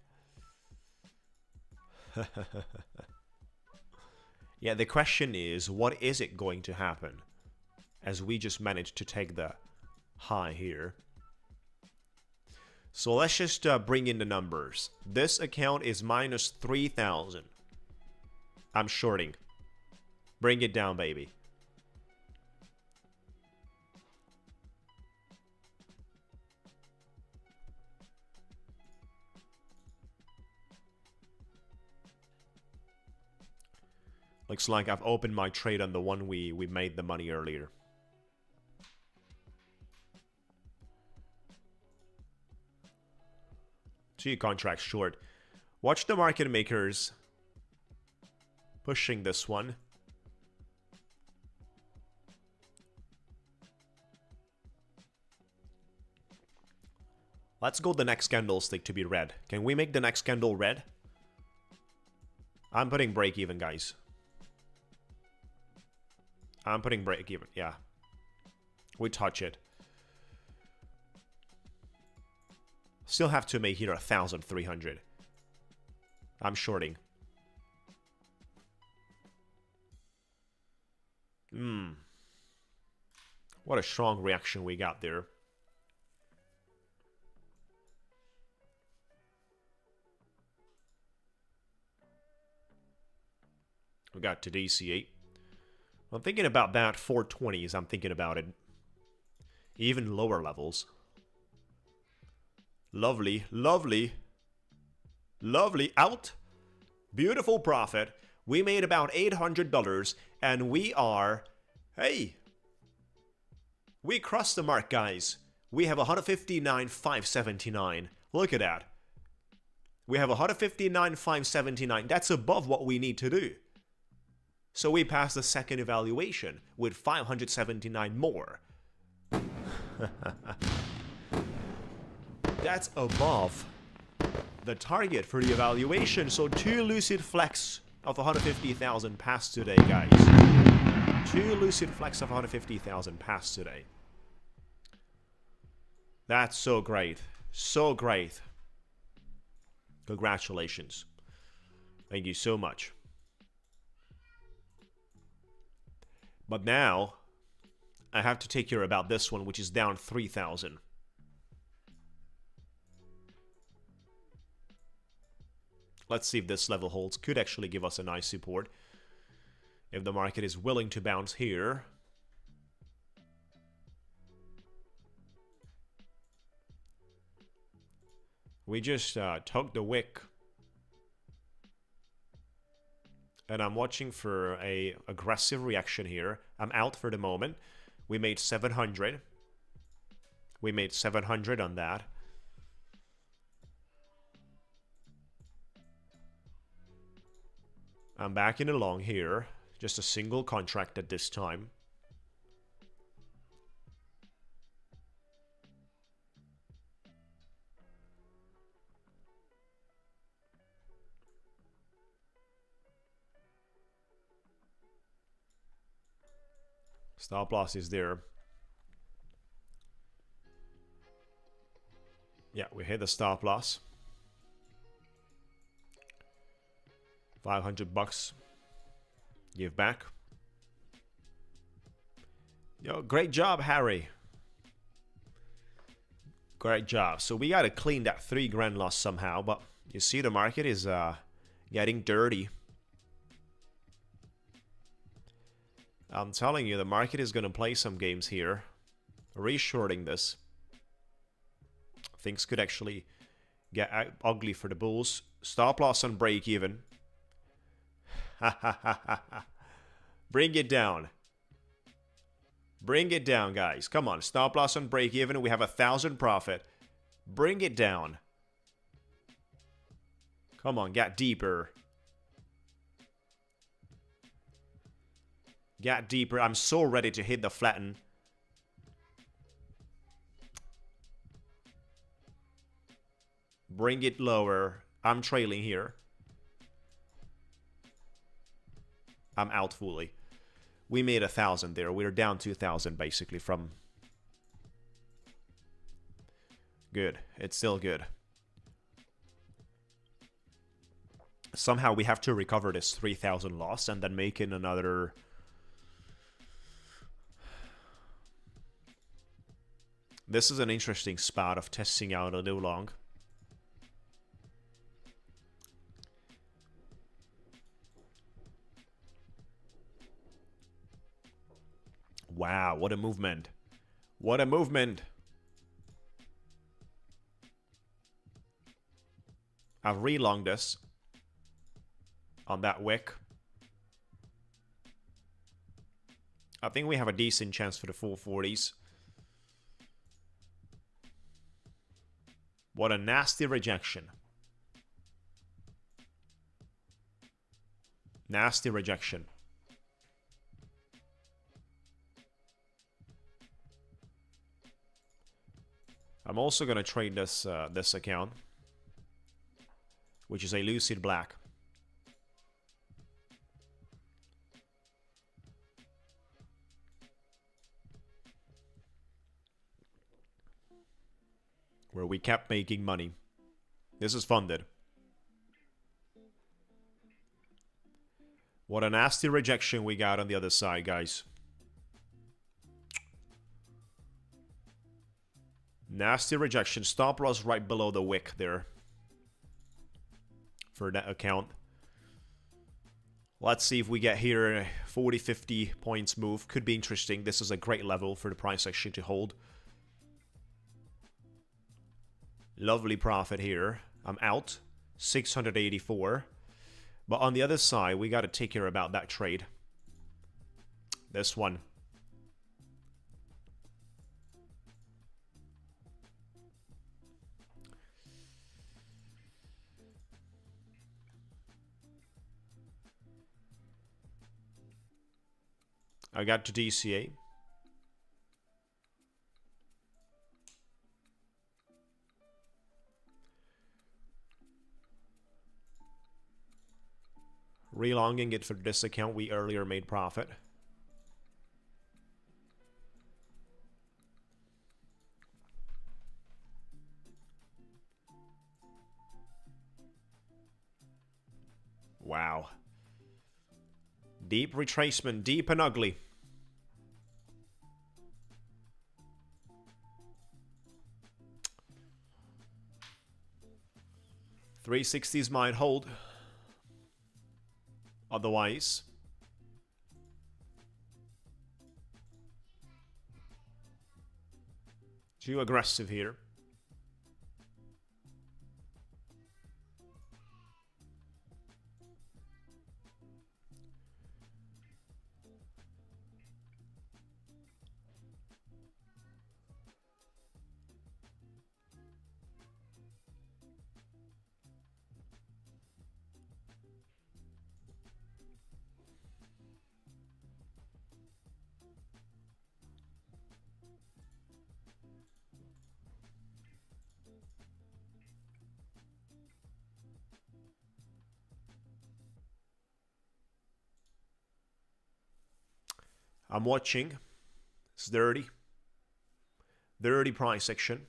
Yeah, the question is, what is it going to happen? As we just managed to take the high here. So let's just bring in the numbers. This account is minus 3,000. I'm shorting. Bring it down, baby. Looks like I've opened my trade on the one we made the money earlier. Two contracts short. Watch the market makers pushing this one. Let's go the next candlestick to be red. Can we make the next candle red? I'm putting break even, guys. I'm putting break even, yeah. We touch it. Still have to make here 1,300. I'm shorting. What a strong reaction we got there. We got to DC8. I'm thinking about that 420s. I'm thinking about it. Even lower levels. Lovely, lovely, lovely. Out. Beautiful profit. We made about $800 and we are, hey, we crossed the mark, guys. We have 159,579. Look at that. We have 159,579. That's above what we need to do. So we passed the second evaluation with 579 more. That's above the target for the evaluation. So 2 Lucid Flex of 150,000 passed today, guys. 2 Lucid Flex of 150,000 passed today. That's so great. So great. Congratulations. Thank you so much. But now, I have to take care about this one, which is down 3,000. Let's see if this level holds. Could actually give us a nice support. If the market is willing to bounce here. We just took the wick. And I'm watching for a aggressive reaction here. I'm out for the moment. We made 700. We made 700 on that. I'm backing along here. Just a single contract at this time. Stop loss is there. Yeah, we hit the stop loss. 500 bucks. Give back. Yo, great job, Harry. Great job. So we got to clean that 3 grand loss somehow, but you see the market is getting dirty. I'm telling you, the market is going to play some games here. Reshorting this. Things could actually get ugly for the bulls. Stop loss on break even. Bring it down. Bring it down, guys. Come on. Stop loss on break even. We have 1,000 profit. Bring it down. Come on. Get deeper. Get deeper. I'm so ready to hit the flatten. Bring it lower. I'm trailing here. I'm out fully. We made 1,000 there. We're down 2,000 basically from... Good. It's still good. Somehow we have to recover this 3,000 loss and then make it another... This is an interesting spot of testing out a little long. Wow, what a movement. What a movement. I've relonged this on that wick. I think we have a decent chance for the 440s. What a nasty rejection. Nasty rejection. I'm also going to trade this this account, which is a Lucid Black. Where we kept making money. This is funded. What a nasty rejection we got on the other side, guys. Nasty rejection. Stop loss right below the wick there. For that account. Let's see if we get here 40-50 points move. Could be interesting. This is a great level for the price action to hold. Lovely profit here. I'm out. 684. But on the other side, we got to take care about that trade. This one. I got to DCA. Relonging it for this account, we earlier made profit. Wow. Deep retracement, deep and ugly. $360s might hold. Otherwise, too aggressive here. I'm watching. It's dirty. Dirty price action.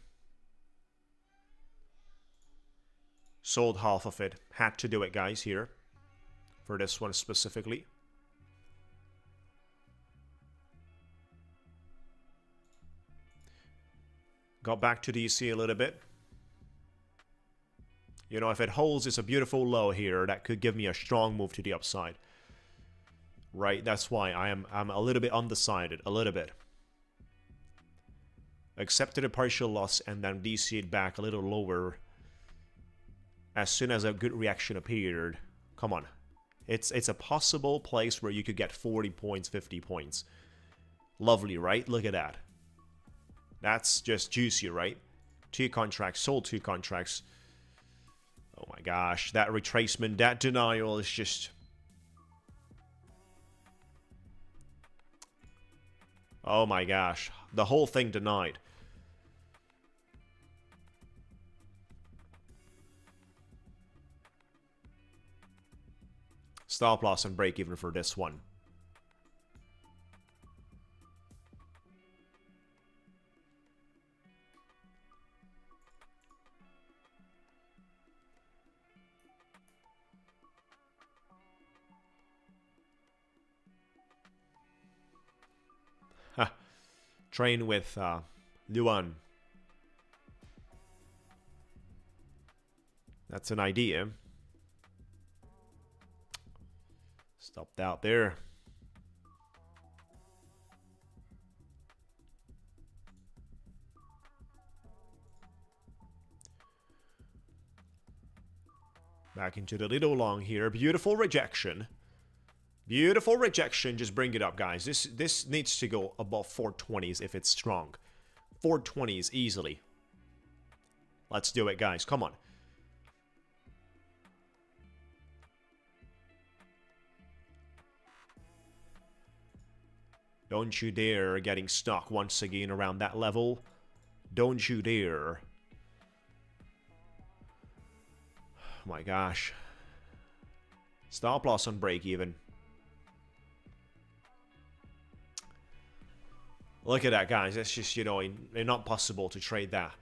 Sold half of it. Had to do it, guys, here. For this one specifically. Got back to DC a little bit. You know, if it holds, it's a beautiful low here. That could give me a strong move to the upside. Right, that's why I'm a little bit undecided, a little bit. Accepted a partial loss and then DC'd back a little lower as soon as a good reaction appeared. Come on. It's a possible place where you could get 40 points, 50 points. Lovely, right? Look at that. That's just juicy, right? 2 contracts, sold 2 contracts. Oh my gosh, that retracement, that denial is just... Oh my gosh, the whole thing denied. Stop loss and break even for this one. Train with Luan. That's an idea. Stopped out there. Back into the little long here. Beautiful rejection. Beautiful rejection. Just bring it up, guys. This needs to go above 420s if it's strong. 420s easily. Let's do it, guys. Come on. Don't you dare getting stuck once again around that level. Don't you dare. Oh my gosh. Stop loss on break even. Look at that, guys. It's just, you know, not possible to trade that.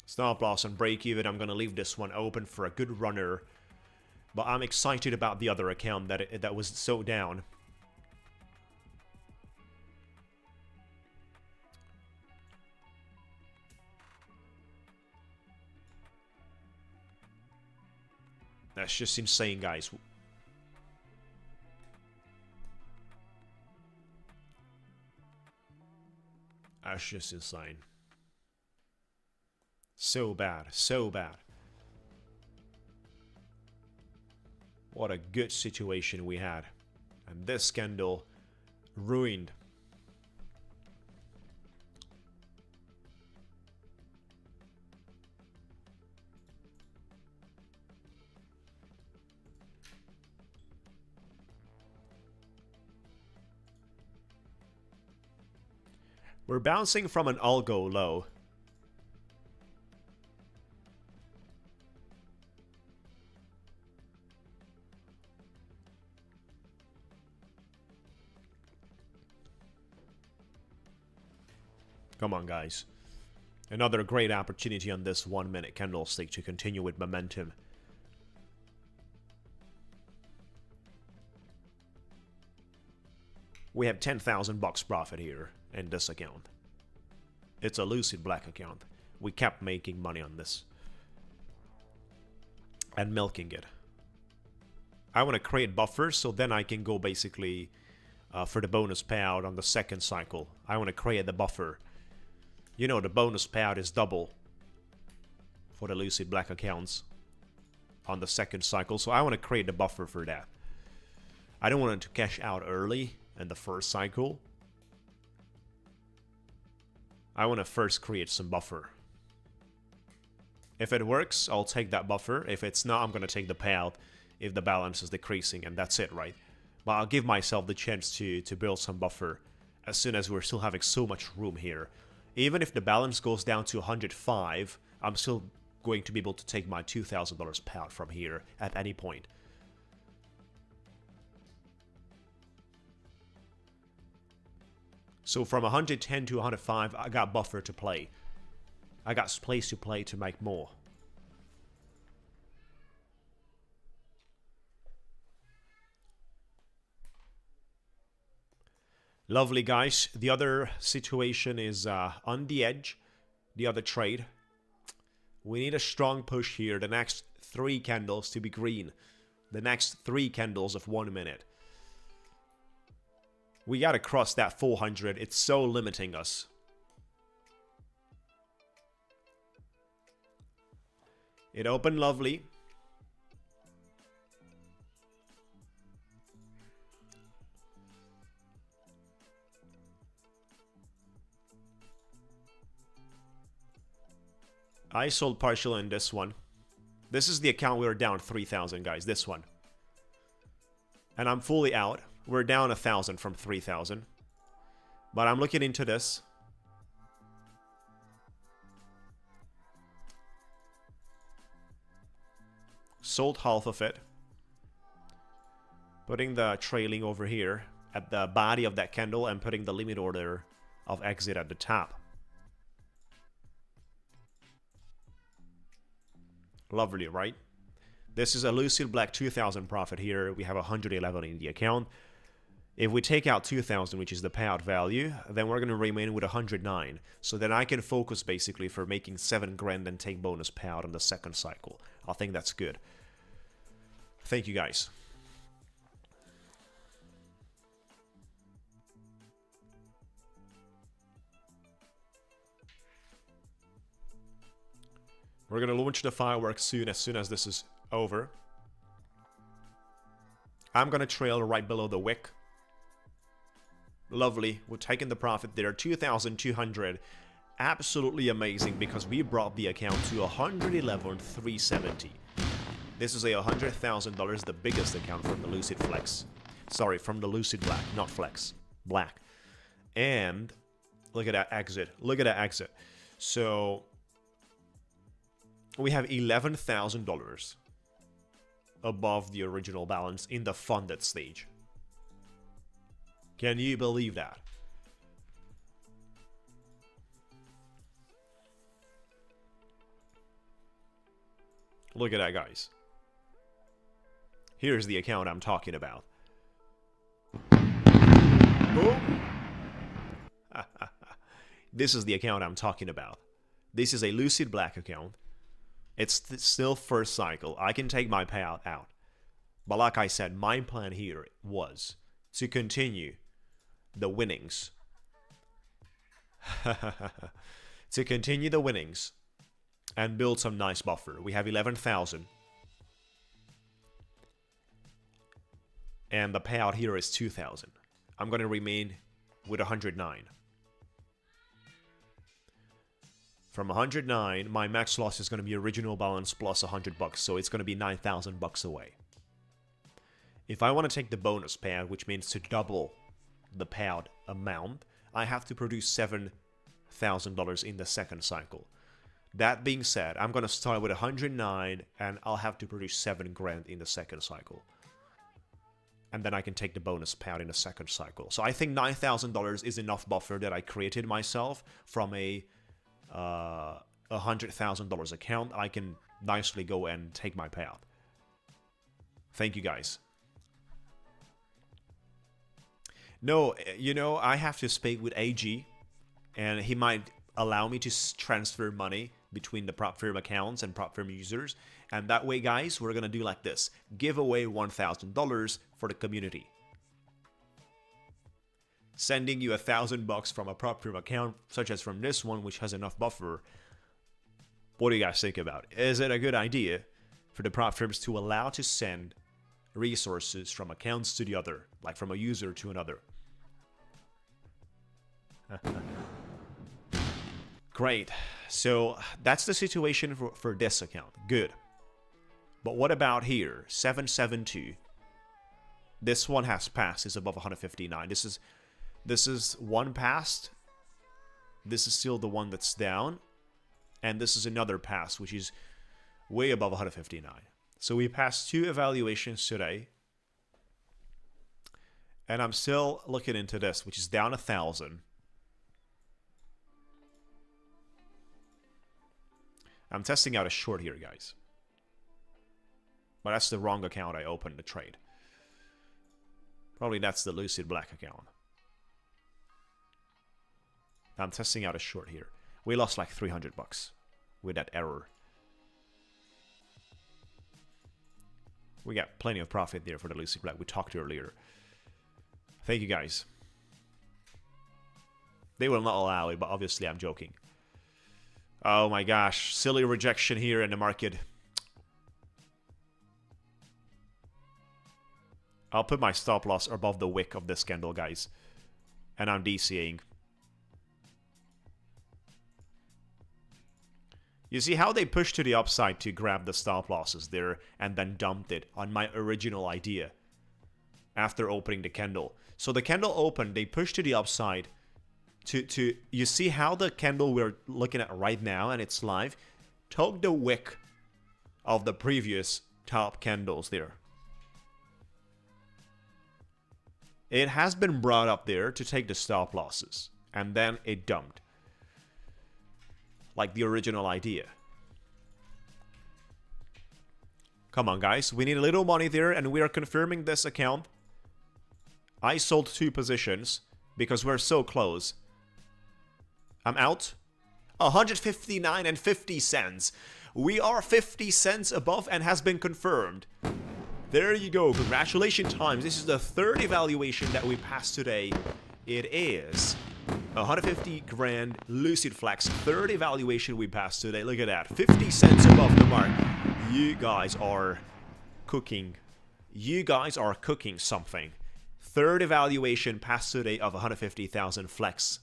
Stop loss on break even. I'm going to leave this one open for a good runner. But I'm excited about the other account that was so down. That's just insane, guys. That's just insane. So bad, so bad. What a good situation we had. And this scandal ruined. We're bouncing from an algo low. Come on, guys. Another great opportunity on this 1 minute candlestick to continue with momentum. We have 10,000 bucks profit here in this account. It's a Lucid Black account. We kept making money on this. And milking it. I want to create buffers so then I can go basically for the bonus payout on the second cycle. I want to create the buffer. You know, the bonus payout is double for the Lucid Black accounts on the second cycle. So I want to create the buffer for that. I don't want it to cash out early in the first cycle. I want to first create some buffer. If it works, I'll take that buffer. If it's not, I'm going to take the payout if the balance is decreasing, and that's it, right? But I'll give myself the chance to build some buffer as soon as we're still having so much room here. Even if the balance goes down to 105, I'm still going to be able to take my $2,000 payout from here at any point. So from 110 to 105, I got buffer to play. I got place to play to make more. Lovely, guys. The other situation is on the edge. The other trade. We need a strong push here. The next 3 candles to be green. The next 3 candles of 1 minute. We gotta cross that 400. It's so limiting us. It opened lovely. I sold partial in this one. This is the account we were down 3,000, guys. This one. And I'm fully out. We're down 1,000 from 3,000. But I'm looking into this. Sold half of it. Putting the trailing over here at the body of that candle and putting the limit order of exit at the top. Lovely, right? This is a Lucid Black 2,000 profit here. We have 111 in the account. If we take out 2,000, which is the payout value, then we're going to remain with 109. So then I can focus basically for making 7 grand and take bonus payout on the second cycle. I think that's good. Thank you, guys. We're gonna launch the fireworks soon as this is over. I'm gonna trail right below the wick. Lovely. We're taking the profit there. 2,200. Absolutely amazing because we brought the account to 111,370. This is a $100,000, the biggest account from the Lucid Flex. Sorry, from the Lucid Black, not Flex. Black. And look at that exit. Look at that exit. So we have $11,000 above the original balance in the funded stage. Can you believe that? Look at that, guys. Here's the account I'm talking about. Boom. This is the account I'm talking about. This is a Lucid Black account. It's still first cycle. I can take my payout out. But like I said, my plan here was to continue the winnings. To continue the winnings and build some nice buffer. We have 11,000. And the payout here is 2,000. I'm going to remain with 109. From 109, my max loss is going to be original balance plus $100, so it's going to be 9,000 bucks away. If I want to take the bonus payout, which means to double the payout amount, I have to produce $7,000 in the second cycle. That being said, I'm going to start with 109 and I'll have to produce 7 grand in the second cycle. And then I can take the bonus payout in the second cycle. So I think $9,000 is enough buffer that I created myself from a $100,000 account. I can nicely go and take my payout. Thank you, guys. No, you know, I have to speak with AG, and he might allow me to transfer money between the prop firm accounts and prop firm users. And that way, guys, we're going to do like this. Give away $1,000 for the community. Sending you $1,000 from a prop firm account, such as from this one, which has enough buffer. What do you guys think about it? Is it a good idea for the prop firms to allow to send resources from accounts to the other, like from a user to another? Great. So that's the situation for this account. Good. But what about here? 772. This one has passed. It's above 159. This is one passed. This is still the one that's down. And this is another pass, which is way above 159. So we passed 2 evaluations today. And I'm still looking into this, which is down 1,000. I'm testing out a short here, guys. But that's the wrong account I opened the trade. Probably that's the Lucid Black account. I'm testing out a short here. We lost like 300 bucks with that error. We got plenty of profit there for the Lucid Black we talked earlier. Thank you, guys. They will not allow it, but obviously I'm joking. Oh my gosh, silly rejection here in the market. I'll put my stop loss above the wick of this candle, guys. And I'm DCing. You see how they pushed to the upside to grab the stop losses there and then dumped it on my original idea after opening the candle. So the candle opened, they pushed to the upside to you see how the candle we're looking at right now, and it's live, took the wick of the previous top candles there. It has been brought up there to take the stop losses, and then it dumped. Like the original idea. Come on, guys. We need a little money there, and we are confirming this account. I sold 2 positions because we're so close. I'm out. 159.50 cents. We are 50 cents above and has been confirmed. There you go. Congratulations, times. This is the 3rd evaluation that we passed today. It is 150 grand Lucid Flex, 30 valuation we passed today. Look at that, 50 cents above the mark. You guys are cooking. You guys are cooking something. 30 valuation passed today of 150,000 Flex.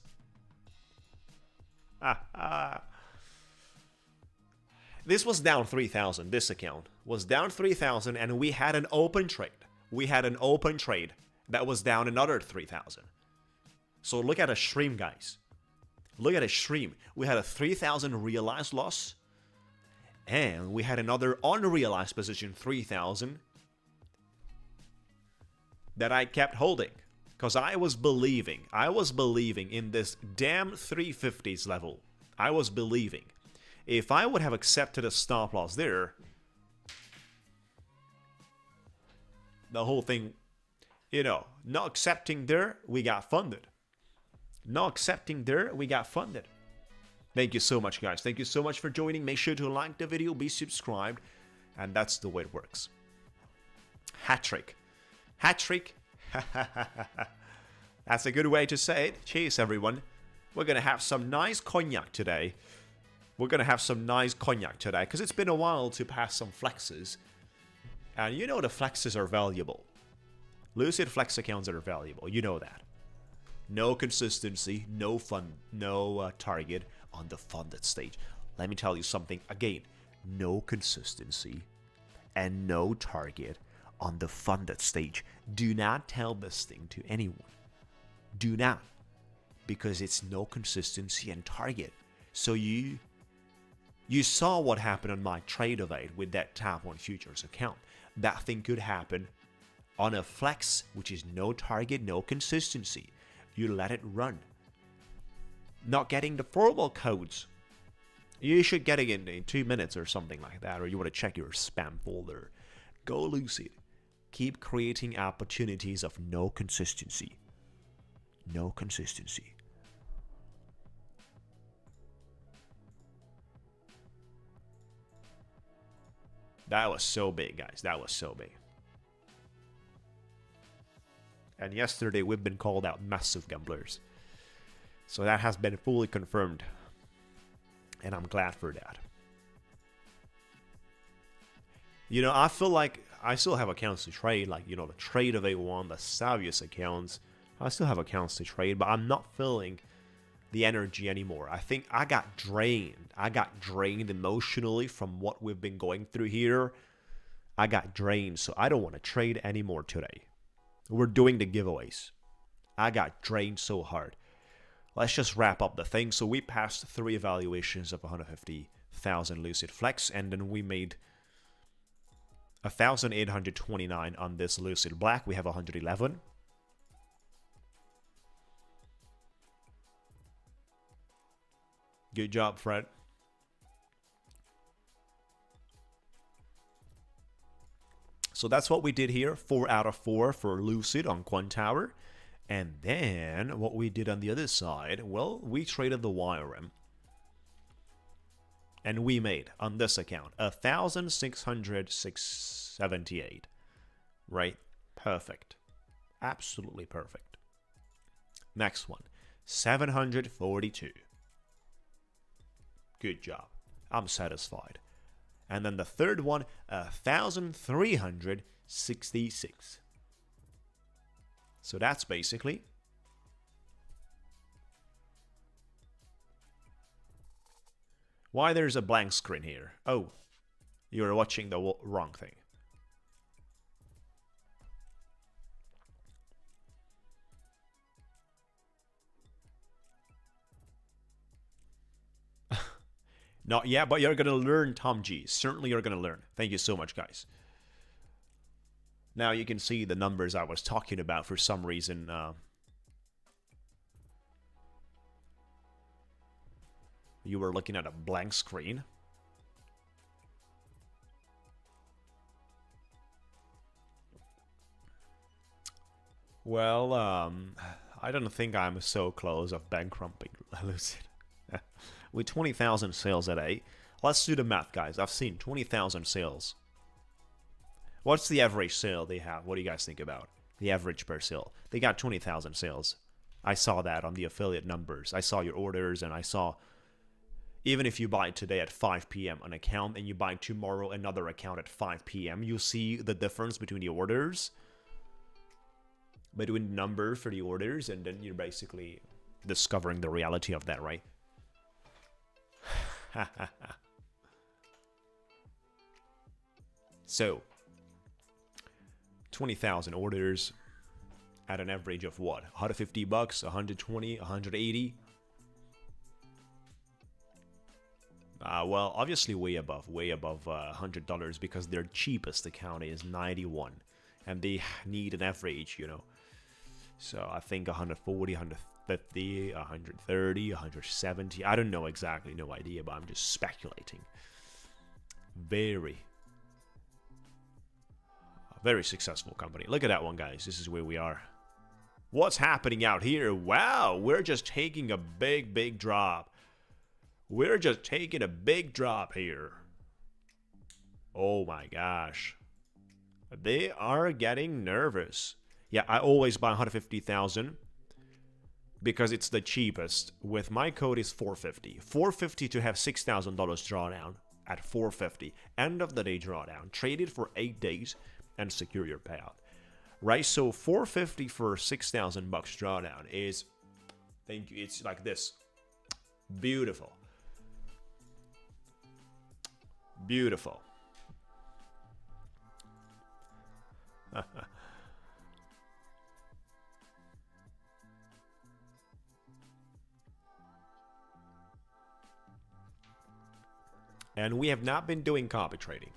This was down 3,000. This account was down 3,000, and we had an open trade. We had an open trade that was down another 3,000. So look at a stream, guys. Look at a stream. We had a 3,000 realized loss, and we had another unrealized position, 3,000, that I kept holding because I was believing in this damn 350s level. I was believing. If I would have accepted a stop loss there, the whole thing, not accepting there, we got funded. Not accepting there, we got funded. Thank you so much, guys. Thank you so much for joining. Make sure to like the video, be subscribed, and that's the way it works. Hat trick. Hat trick. That's a good way to say it. Cheers, everyone. We're going to have some nice cognac today. Because it's been a while to pass some flexes. And the flexes are valuable. Lucid Flex accounts are valuable. You know that. No consistency, no target on the funded stage. Let me tell you something again. No consistency and no target on the funded stage. Do not tell this thing to anyone. Do not. Because it's no consistency and target. So you saw what happened on my trade of 8 with that Top 1 Futures account. That thing could happen on a flex, which is no target, no consistency. You let it run. Not getting the formal codes. You should get it in 2 minutes or something like that, or you want to check your spam folder. Go Lucid. Keep creating opportunities of no consistency. No consistency. That was so big, guys. That was so big. And yesterday we've been called out massive gamblers. So that has been fully confirmed. And I'm glad for that. I feel like I still have accounts to trade. Like, the trade of A1, the Savius accounts. I still have accounts to trade, but I'm not feeling the energy anymore. I think I got drained. I got drained emotionally from what we've been going through here. I got drained, so I don't want to trade anymore today. We're doing the giveaways. I got drained so hard. Let's just wrap up the thing. So we passed 3 evaluations of 150,000 Lucid Flex, and then we made 1,829 on this Lucid Black. We have 111. Good job, Fred. So that's what we did here. 4 out of 4 for Lucid on Quant Tower. And then what we did on the other side, well, we traded the YRM. And we made, on this account, 1,678. Right? Perfect. Absolutely perfect. Next one. 742. Good job. I'm satisfied. And then the third one, 1,366. So that's basically why there's a blank screen here. Oh, you're watching the wrong thing. Not yet, but you're going to learn, Tom G. Certainly you're going to learn. Thank you so much, guys. Now you can see the numbers I was talking about for some reason. You were looking at a blank screen. Well, I don't think I'm so close of bankrupting Lucid. With 20,000 sales a day. Let's do the math, guys. I've seen 20,000 sales. What's the average sale they have? What do you guys think about? The average per sale. They got 20,000 sales. I saw that on the affiliate numbers. I saw your orders, and I saw, even if you buy today at 5 p.m. an account and you buy tomorrow another account at 5 p.m., you see the difference between the orders, between the number for the orders, and then you're basically discovering the reality of that, right? So, 20,000 orders at an average of what? 150 bucks, 120, 180? Well, obviously way above $100, because their cheapest account is 91, and they need an average, you know. So I think 140, 150, 130, 170. I don't know exactly, no idea, but I'm just speculating. Very successful company. Look at that one, guys. This is where we are. What's happening out here? Wow, we're just taking a big drop. We're just taking a big drop here. Oh my gosh. They are getting nervous. Yeah, I always buy 150,000 because it's the cheapest. With my code is 450. 450 to have $6,000 drawdown at 450. End of the day drawdown. Trade it for 8 days and secure your payout. Right? So 450 for 6,000 bucks drawdown is, thank you, it's like this. Beautiful. Beautiful. And we have not been doing copy trading.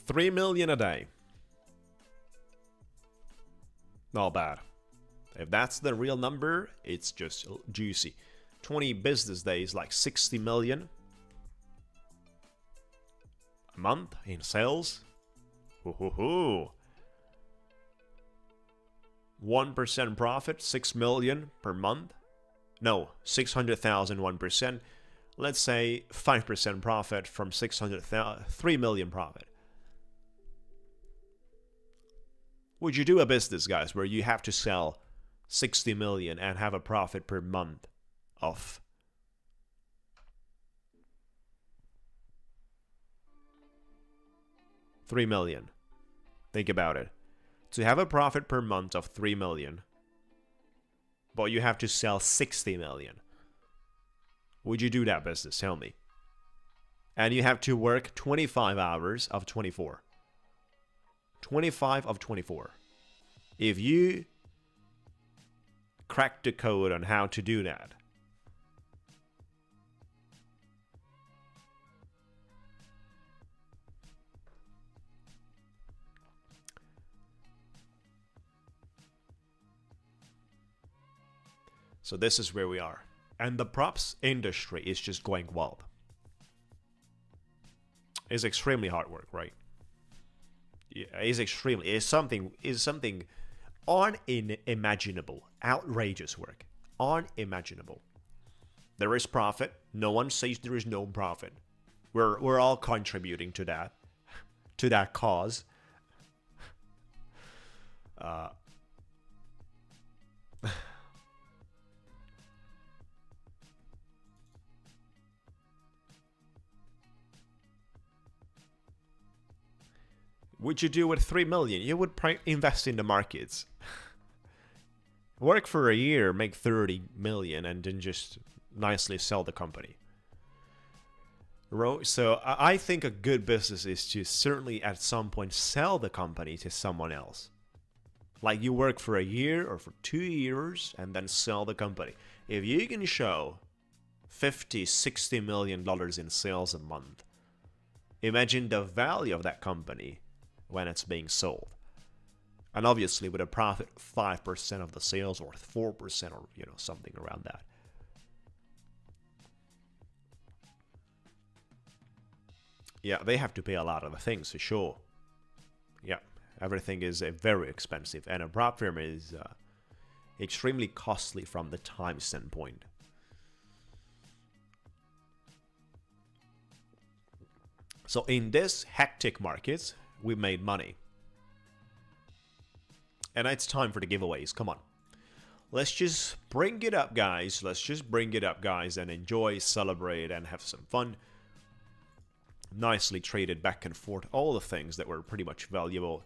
$3 million a day. Not bad. If that's the real number, it's just juicy. 20 business days, like 60 million a month in sales. 1% profit, 6 million per month. No, 600,000, 1%. Let's say 5% profit from 600,000, 3 million profit. Would you do a business, guys, where you have to sell 60 million and have a profit per month of $3 million? Think about it. To have a profit per month of 3 million, but you have to sell 60 million. Would you do that business? Tell me. And you have to work 25 hours of 24. 25 of 24. If you crack the code on how to do that, so this is where we are. And the props industry is just going wild. It's extremely hard work, right? Yeah, it's something unimaginable, outrageous work. Unimaginable. There is profit. No one says there is no profit. We're all contributing to that cause. Would you do with 3 million? You would invest in the markets. Work for a year, make 30 million, and then just nicely sell the company. So I think a good business is to certainly at some point sell the company to someone else. Like you work for a year or for 2 years and then sell the company. If you can show $50-60 million in sales a month, imagine the value of that company when it's being sold. And obviously with a profit 5% of the sales or 4% or something around that. Yeah, they have to pay a lot of the things for sure. Yeah, everything is very expensive, and a prop firm is extremely costly from the time standpoint. So in this hectic market, we made money. And it's time for the giveaways. Come on. Let's just bring it up, guys. Let's just bring it up, guys, and enjoy, celebrate, and have some fun. Nicely traded back and forth. All the things that were pretty much valuable.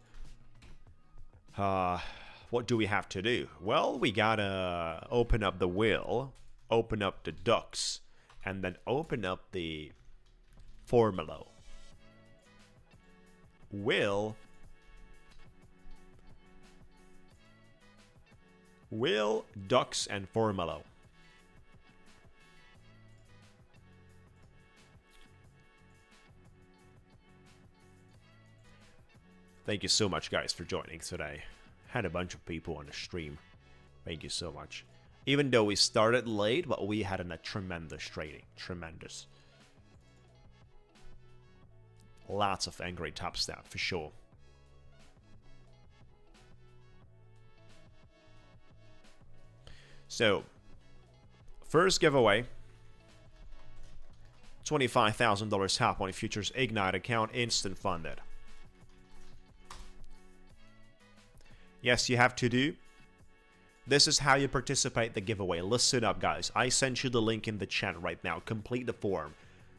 What do we have to do? Well, we gotta open up the wheel, open up the ducks, and then open up the formula. Wheel, ducks, and formula. Thank you so much, guys, for joining today. Had a bunch of people on the stream. Thank you so much. Even though we started late, but we had a tremendous trading. Tremendous. Lots of angry top stat for sure. So, first giveaway. $25,000 Hop on Futures Ignite account, instant funded. Yes, you have to do. This is how you participate in the giveaway. Listen up, guys. I sent you the link in the chat right now. Complete the form.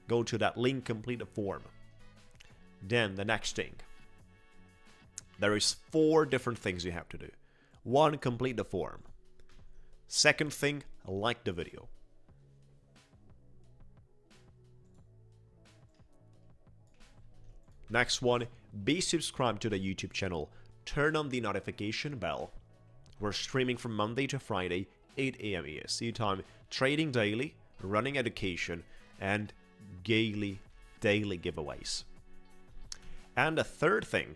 Go to that link, complete the form. Then the next thing. There is 4 different things you have to do. 1, complete the form. Second thing, like the video. Next one, be subscribed to the YouTube channel. Turn on the notification bell. We're streaming from Monday to Friday, 8 AM EST time, trading daily, running education, and daily giveaways. And the third thing,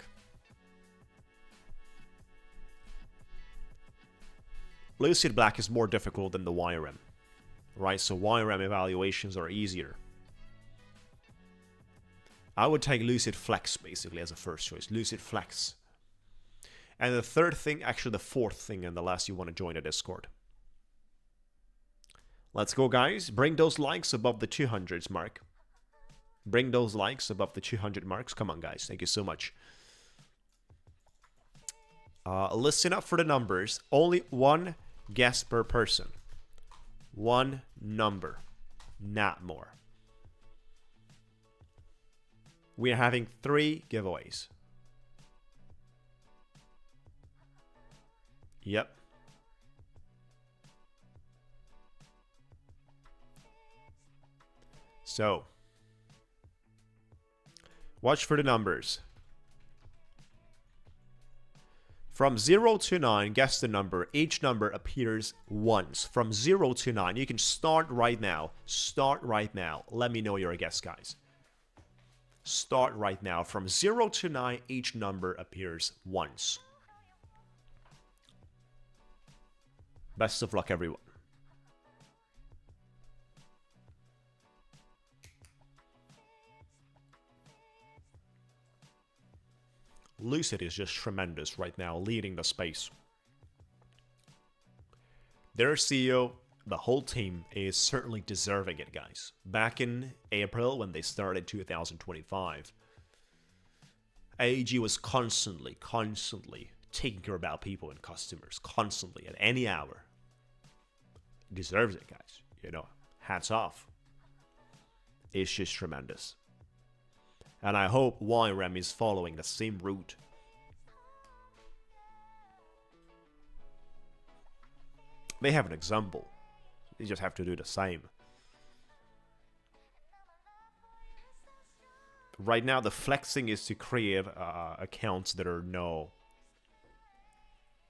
Lucid Black is more difficult than the YRM, right? So YRM evaluations are easier. I would take Lucid Flex basically as a first choice. Lucid Flex. And the third thing, actually the fourth thing, and the last, you want to join the Discord. Let's go, guys. Bring those likes above the 200s mark. Bring those likes above the 200 marks. Come on, guys. Thank you so much. Listen up for the numbers. Only 1 guess per person. 1 number, not more. We are having 3 giveaways. Yep. So, watch for the numbers. From 0 to 9, guess the number. Each number appears once. From 0 to 9, you can start right now. Start right now. Let me know your guess, guys. Start right now. From 0 to 9, each number appears once. Best of luck, everyone. Lucid is just tremendous right now, leading the space. Their CEO, the whole team, is certainly deserving it, guys. Back in April, when they started 2025, AEG was constantly taking care about people and customers, constantly, at any hour. Deserves it, guys. You know, hats off. It's just tremendous. And I hope YRM is following the same route. They have an example. You just have to do the same. Right now, the flexing is to create accounts that are no...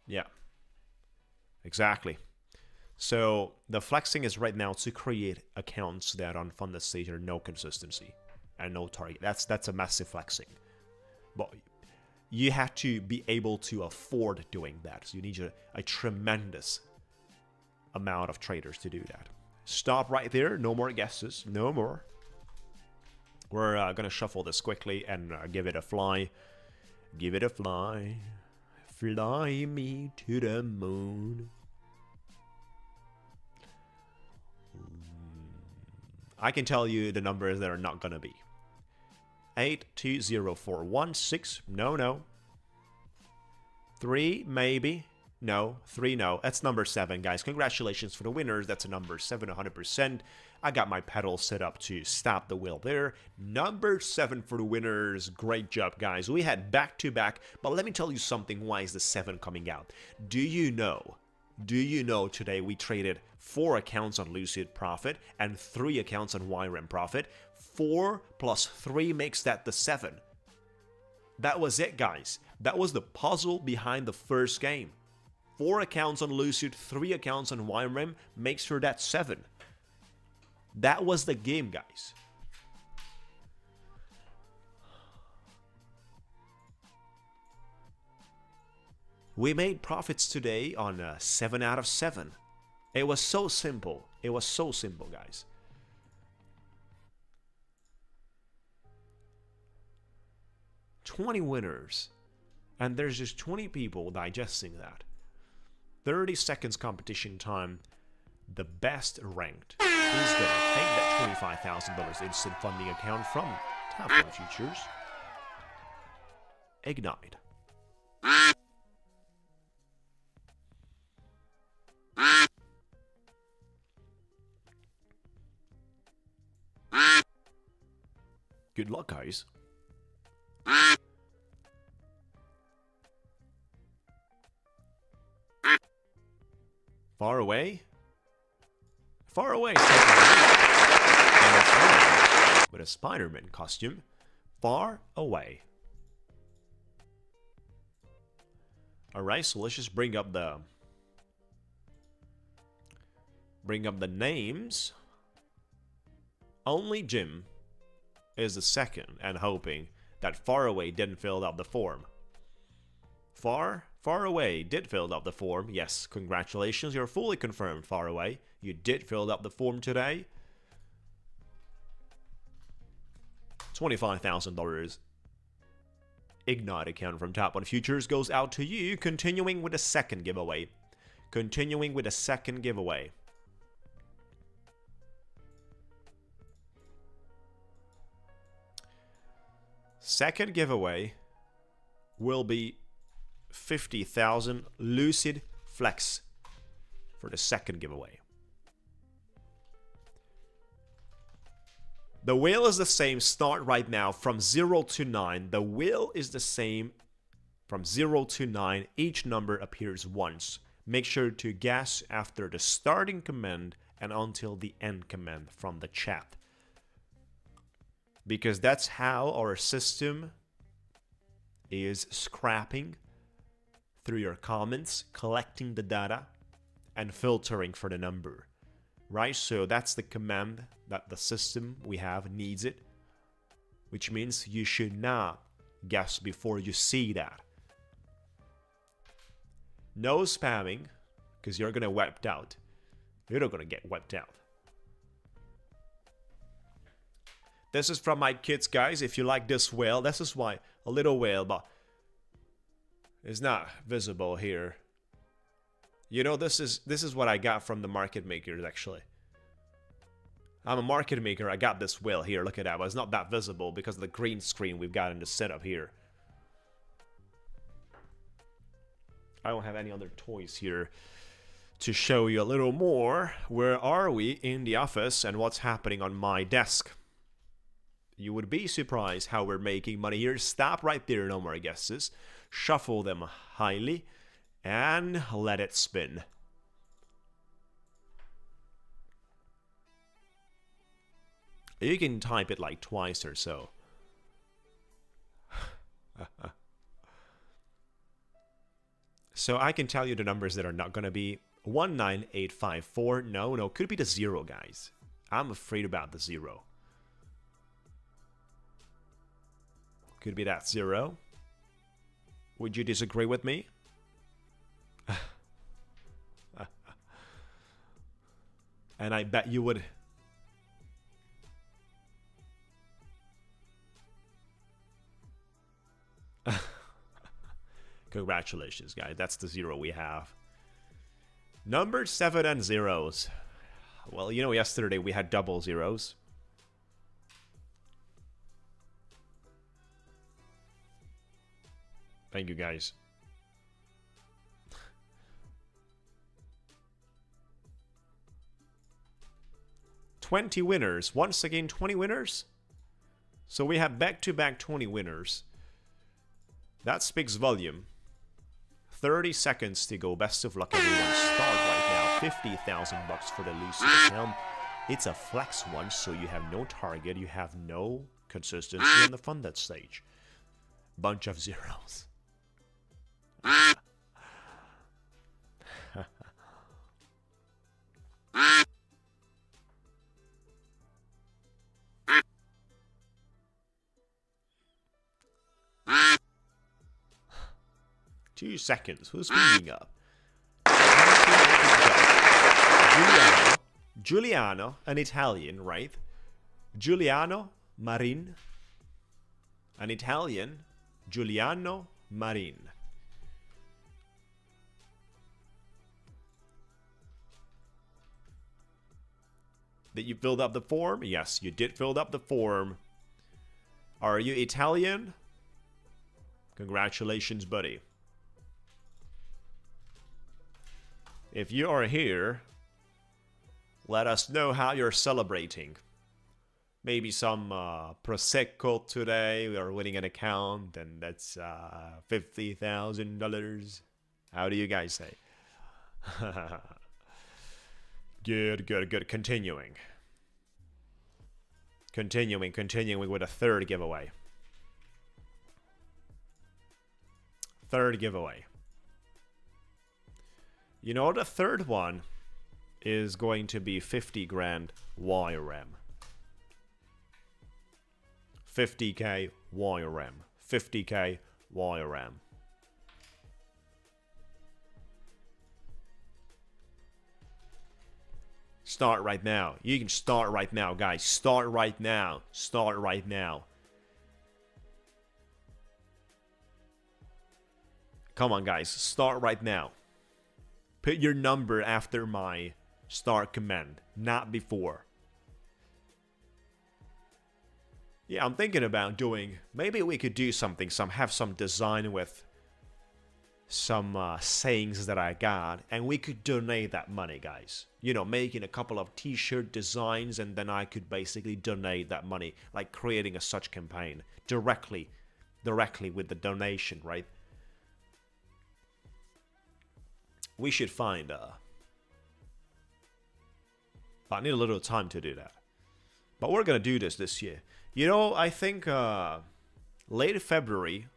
Yeah. Exactly. So the flexing is right now to create accounts that on funded stage are no consistency and no target. That's a massive flexing. But you have to be able to afford doing that. So you need a tremendous amount of traders to do that. Stop right there. No more guesses. No more. We're going to shuffle this quickly and give it a fly. Give it a fly. Fly me to the moon. I can tell you the numbers that are not going to be. 820416. No. 3, maybe. No. 3, no. That's number 7, guys. Congratulations for the winners. That's a number 7, 100%. I got my pedal set up to stop the wheel there. Number 7 for the winners. Great job, guys. We had back-to-back, but let me tell you something. Why is the 7 coming out? Do you know today we traded 4 accounts on Lucid profit and 3 accounts on YRM profit? 4 plus 3 makes that the 7. That was it, guys. That was the puzzle behind the first game. 4 accounts on Lucid, 3 accounts on YRM makes for that 7. That was the game, guys. We made profits today on 7 out of 7. It was so simple. It was so simple, guys. $20 winners. And there's just 20 people digesting that. 30 seconds competition time. The best ranked is going to take that $25,000 instant funding account from TOF-DayTrading-NQFutures. Ignite. Good luck, guys. Far away? Far away, with a Spider-Man costume. Far away. Alright, so let's just bring up the names. Only Jim is the second, and hoping that Far Away didn't fill out the form. Far Away did fill out the form. Yes, congratulations, you're fully confirmed, Far Away. You did fill out the form today. $25,000 Ignite account from TOF-DayTrading-NQFutures goes out to you. Continuing with the second giveaway. Second giveaway will be 50,000 Lucid Flex for the second giveaway. The wheel is the same. Start right now from 0 to 9. The wheel is the same from 0 to 9. Each number appears once. Make sure to guess after the starting command and until the end command from the chat. Because that's how our system is scrapping through your comments, collecting the data, and filtering for the number. Right? So that's the command that the system we have needs it. Which means you should not guess before you see that. No spamming, because you're going to wiped out. You're not going to get wiped out. This is from my kids, guys. If you like this whale, this is why a little whale, but it's not visible here. You know, this is what I got from the market makers, actually. I'm a market maker. I got this whale here. Look at that. But it's not that visible because of the green screen we've got in the setup here. I don't have any other toys here to show you a little more. Where are we in the office and what's happening on my desk? You would be surprised how we're making money here. Stop right there. No more guesses. Shuffle them highly and let it spin. You can type it like twice or so. So I can tell you the numbers that are not going to be 19854. No, could be the 0, guys. I'm afraid about the 0. Could be that 0. Would you disagree with me? And I bet you would. Congratulations, guys. That's the 0 we have. Number 7 and zeros. Well, you know, yesterday we had double zeros. Thank you, guys. $20 winners. Once again, 20 winners. So we have back-to-back 20 winners. That speaks volume. 30 seconds to go. Best of luck, everyone. Start right now. 50,000 bucks for the Lucid account. It's a flex one, so you have no target. You have no consistency in the funded stage. Bunch of zeros. 2 seconds. Who's speeding up? Giuliano, an Italian, right? Giuliano Marin. An Italian. Giuliano Marin. That you filled up the form? Yes, you did fill up the form. Are you Italian? Congratulations, buddy. If you are here, let us know how you're celebrating. Maybe some Prosecco today. We are winning an account, and that's $50,000. How do you guys say? Good, good, good. Continuing with a third giveaway. Third giveaway. You know, the third one is going to be 50 grand YRM. 50k YRM. 50k YRM. Start right now. You can start right now, guys. Start right now. Start right now. Come on, guys. Start right now. Put your number after my start command, not before. Yeah, I'm thinking about doing, maybe we could do something, have some design with some sayings that I got, and we could donate that money, guys. You know, making a couple of t-shirt designs, and then I could basically donate that money, like creating a such campaign directly with the donation, right? We should find I need a little time to do that, but we're gonna do this year. You know, I think late February,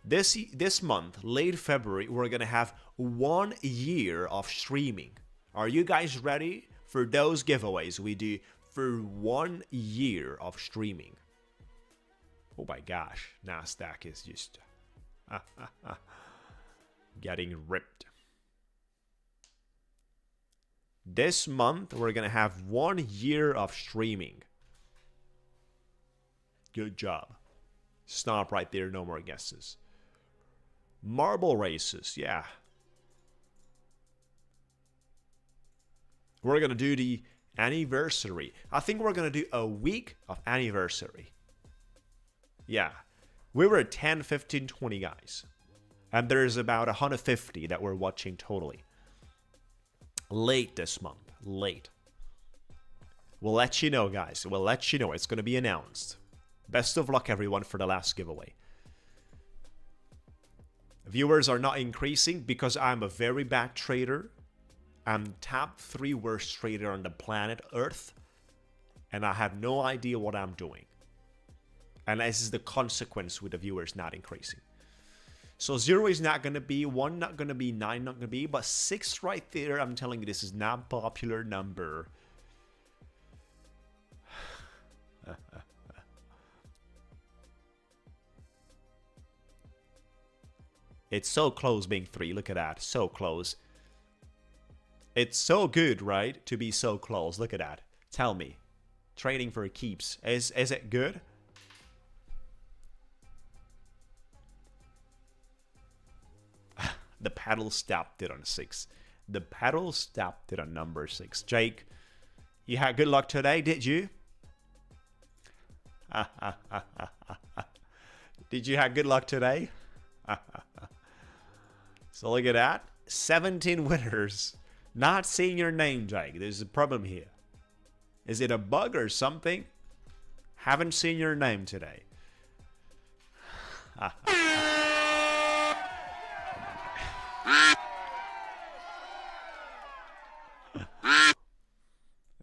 this month, late February, we're gonna have 1 year of streaming. Are you guys ready for those giveaways we do for 1 year of streaming? Oh my gosh, Nasdaq is just getting ripped. This month, we're gonna have 1 year of streaming. Good job. Stop right there, no more guesses. Marble races, yeah. We're gonna do the anniversary. I think we're gonna do a week of anniversary. Yeah. We were 10, 15, 20 guys. And there's about 150 that we're watching totally. Late this month. Late. We'll let you know, guys. We'll let you know. It's going to be announced. Best of luck, everyone, for the last giveaway. Viewers are not increasing because I'm a very bad trader. I'm top 3 worst trader on the planet Earth. And I have no idea what I'm doing. And this is the consequence with the viewers not increasing. So 0 is not going to be, 1 not going to be, 9 not going to be, but 6 right there, I'm telling you, this is not a popular number. It's so close being 3, look at that, so close. It's so good, right, to be so close, look at that. Tell me, trading for keeps, is it good? The paddle stopped it on 6. The paddle stopped it on number 6. Jake, you had good luck today, did you? Did you have good luck today? So look at that. 17 winners. Not seeing your name tag. There's a problem here. Is it a bug or something? Haven't seen your name today.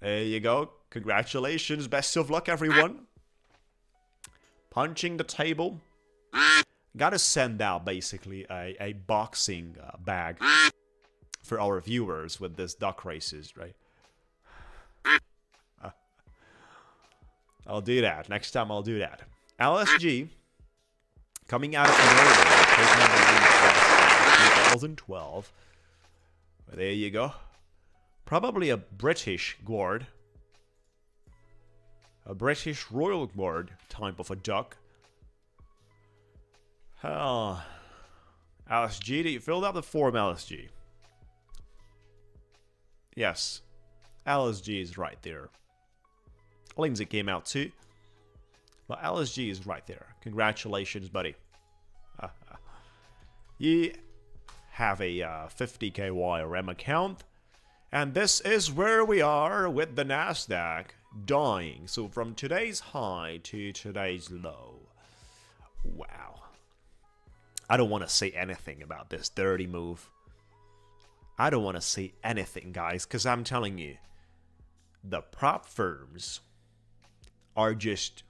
There you go. Congratulations. Best of luck, everyone. Punching the table. Gotta send out basically a boxing bag for our viewers with this duck races, right? I'll do that. Next time I'll do that. LSG coming out of Norway, taking the lead 2012. There you go. Probably a British guard. A British Royal Guard type of a duck. LSG, do you fill out the form, LSG? Yes. LSG is right there. Lindsay came out too. But LSG is right there. Congratulations, buddy. You have a 50k YRM account. And this is where we are with the Nasdaq dying. So from today's high to today's low. Wow. I don't want to say anything about this dirty move. I don't want to say anything, guys, because I'm telling you, the prop firms are just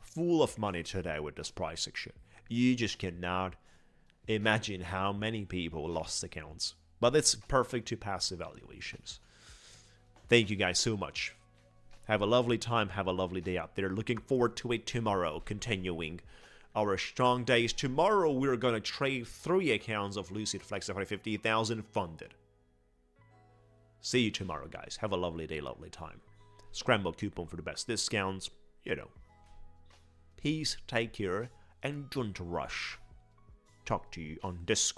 full of money today with this price action. You just cannot imagine how many people lost accounts. But it's perfect to pass evaluations. Thank you guys so much. Have a lovely time. Have a lovely day out there. Looking forward to it tomorrow. Continuing our strong days. Tomorrow we're going to trade 3 accounts of Lucid Flex for 50,000 funded. See you tomorrow, guys. Have a lovely day, lovely time. Scramble coupon for the best discounts. You know. Peace, take care, and don't rush. Talk to you on Discord.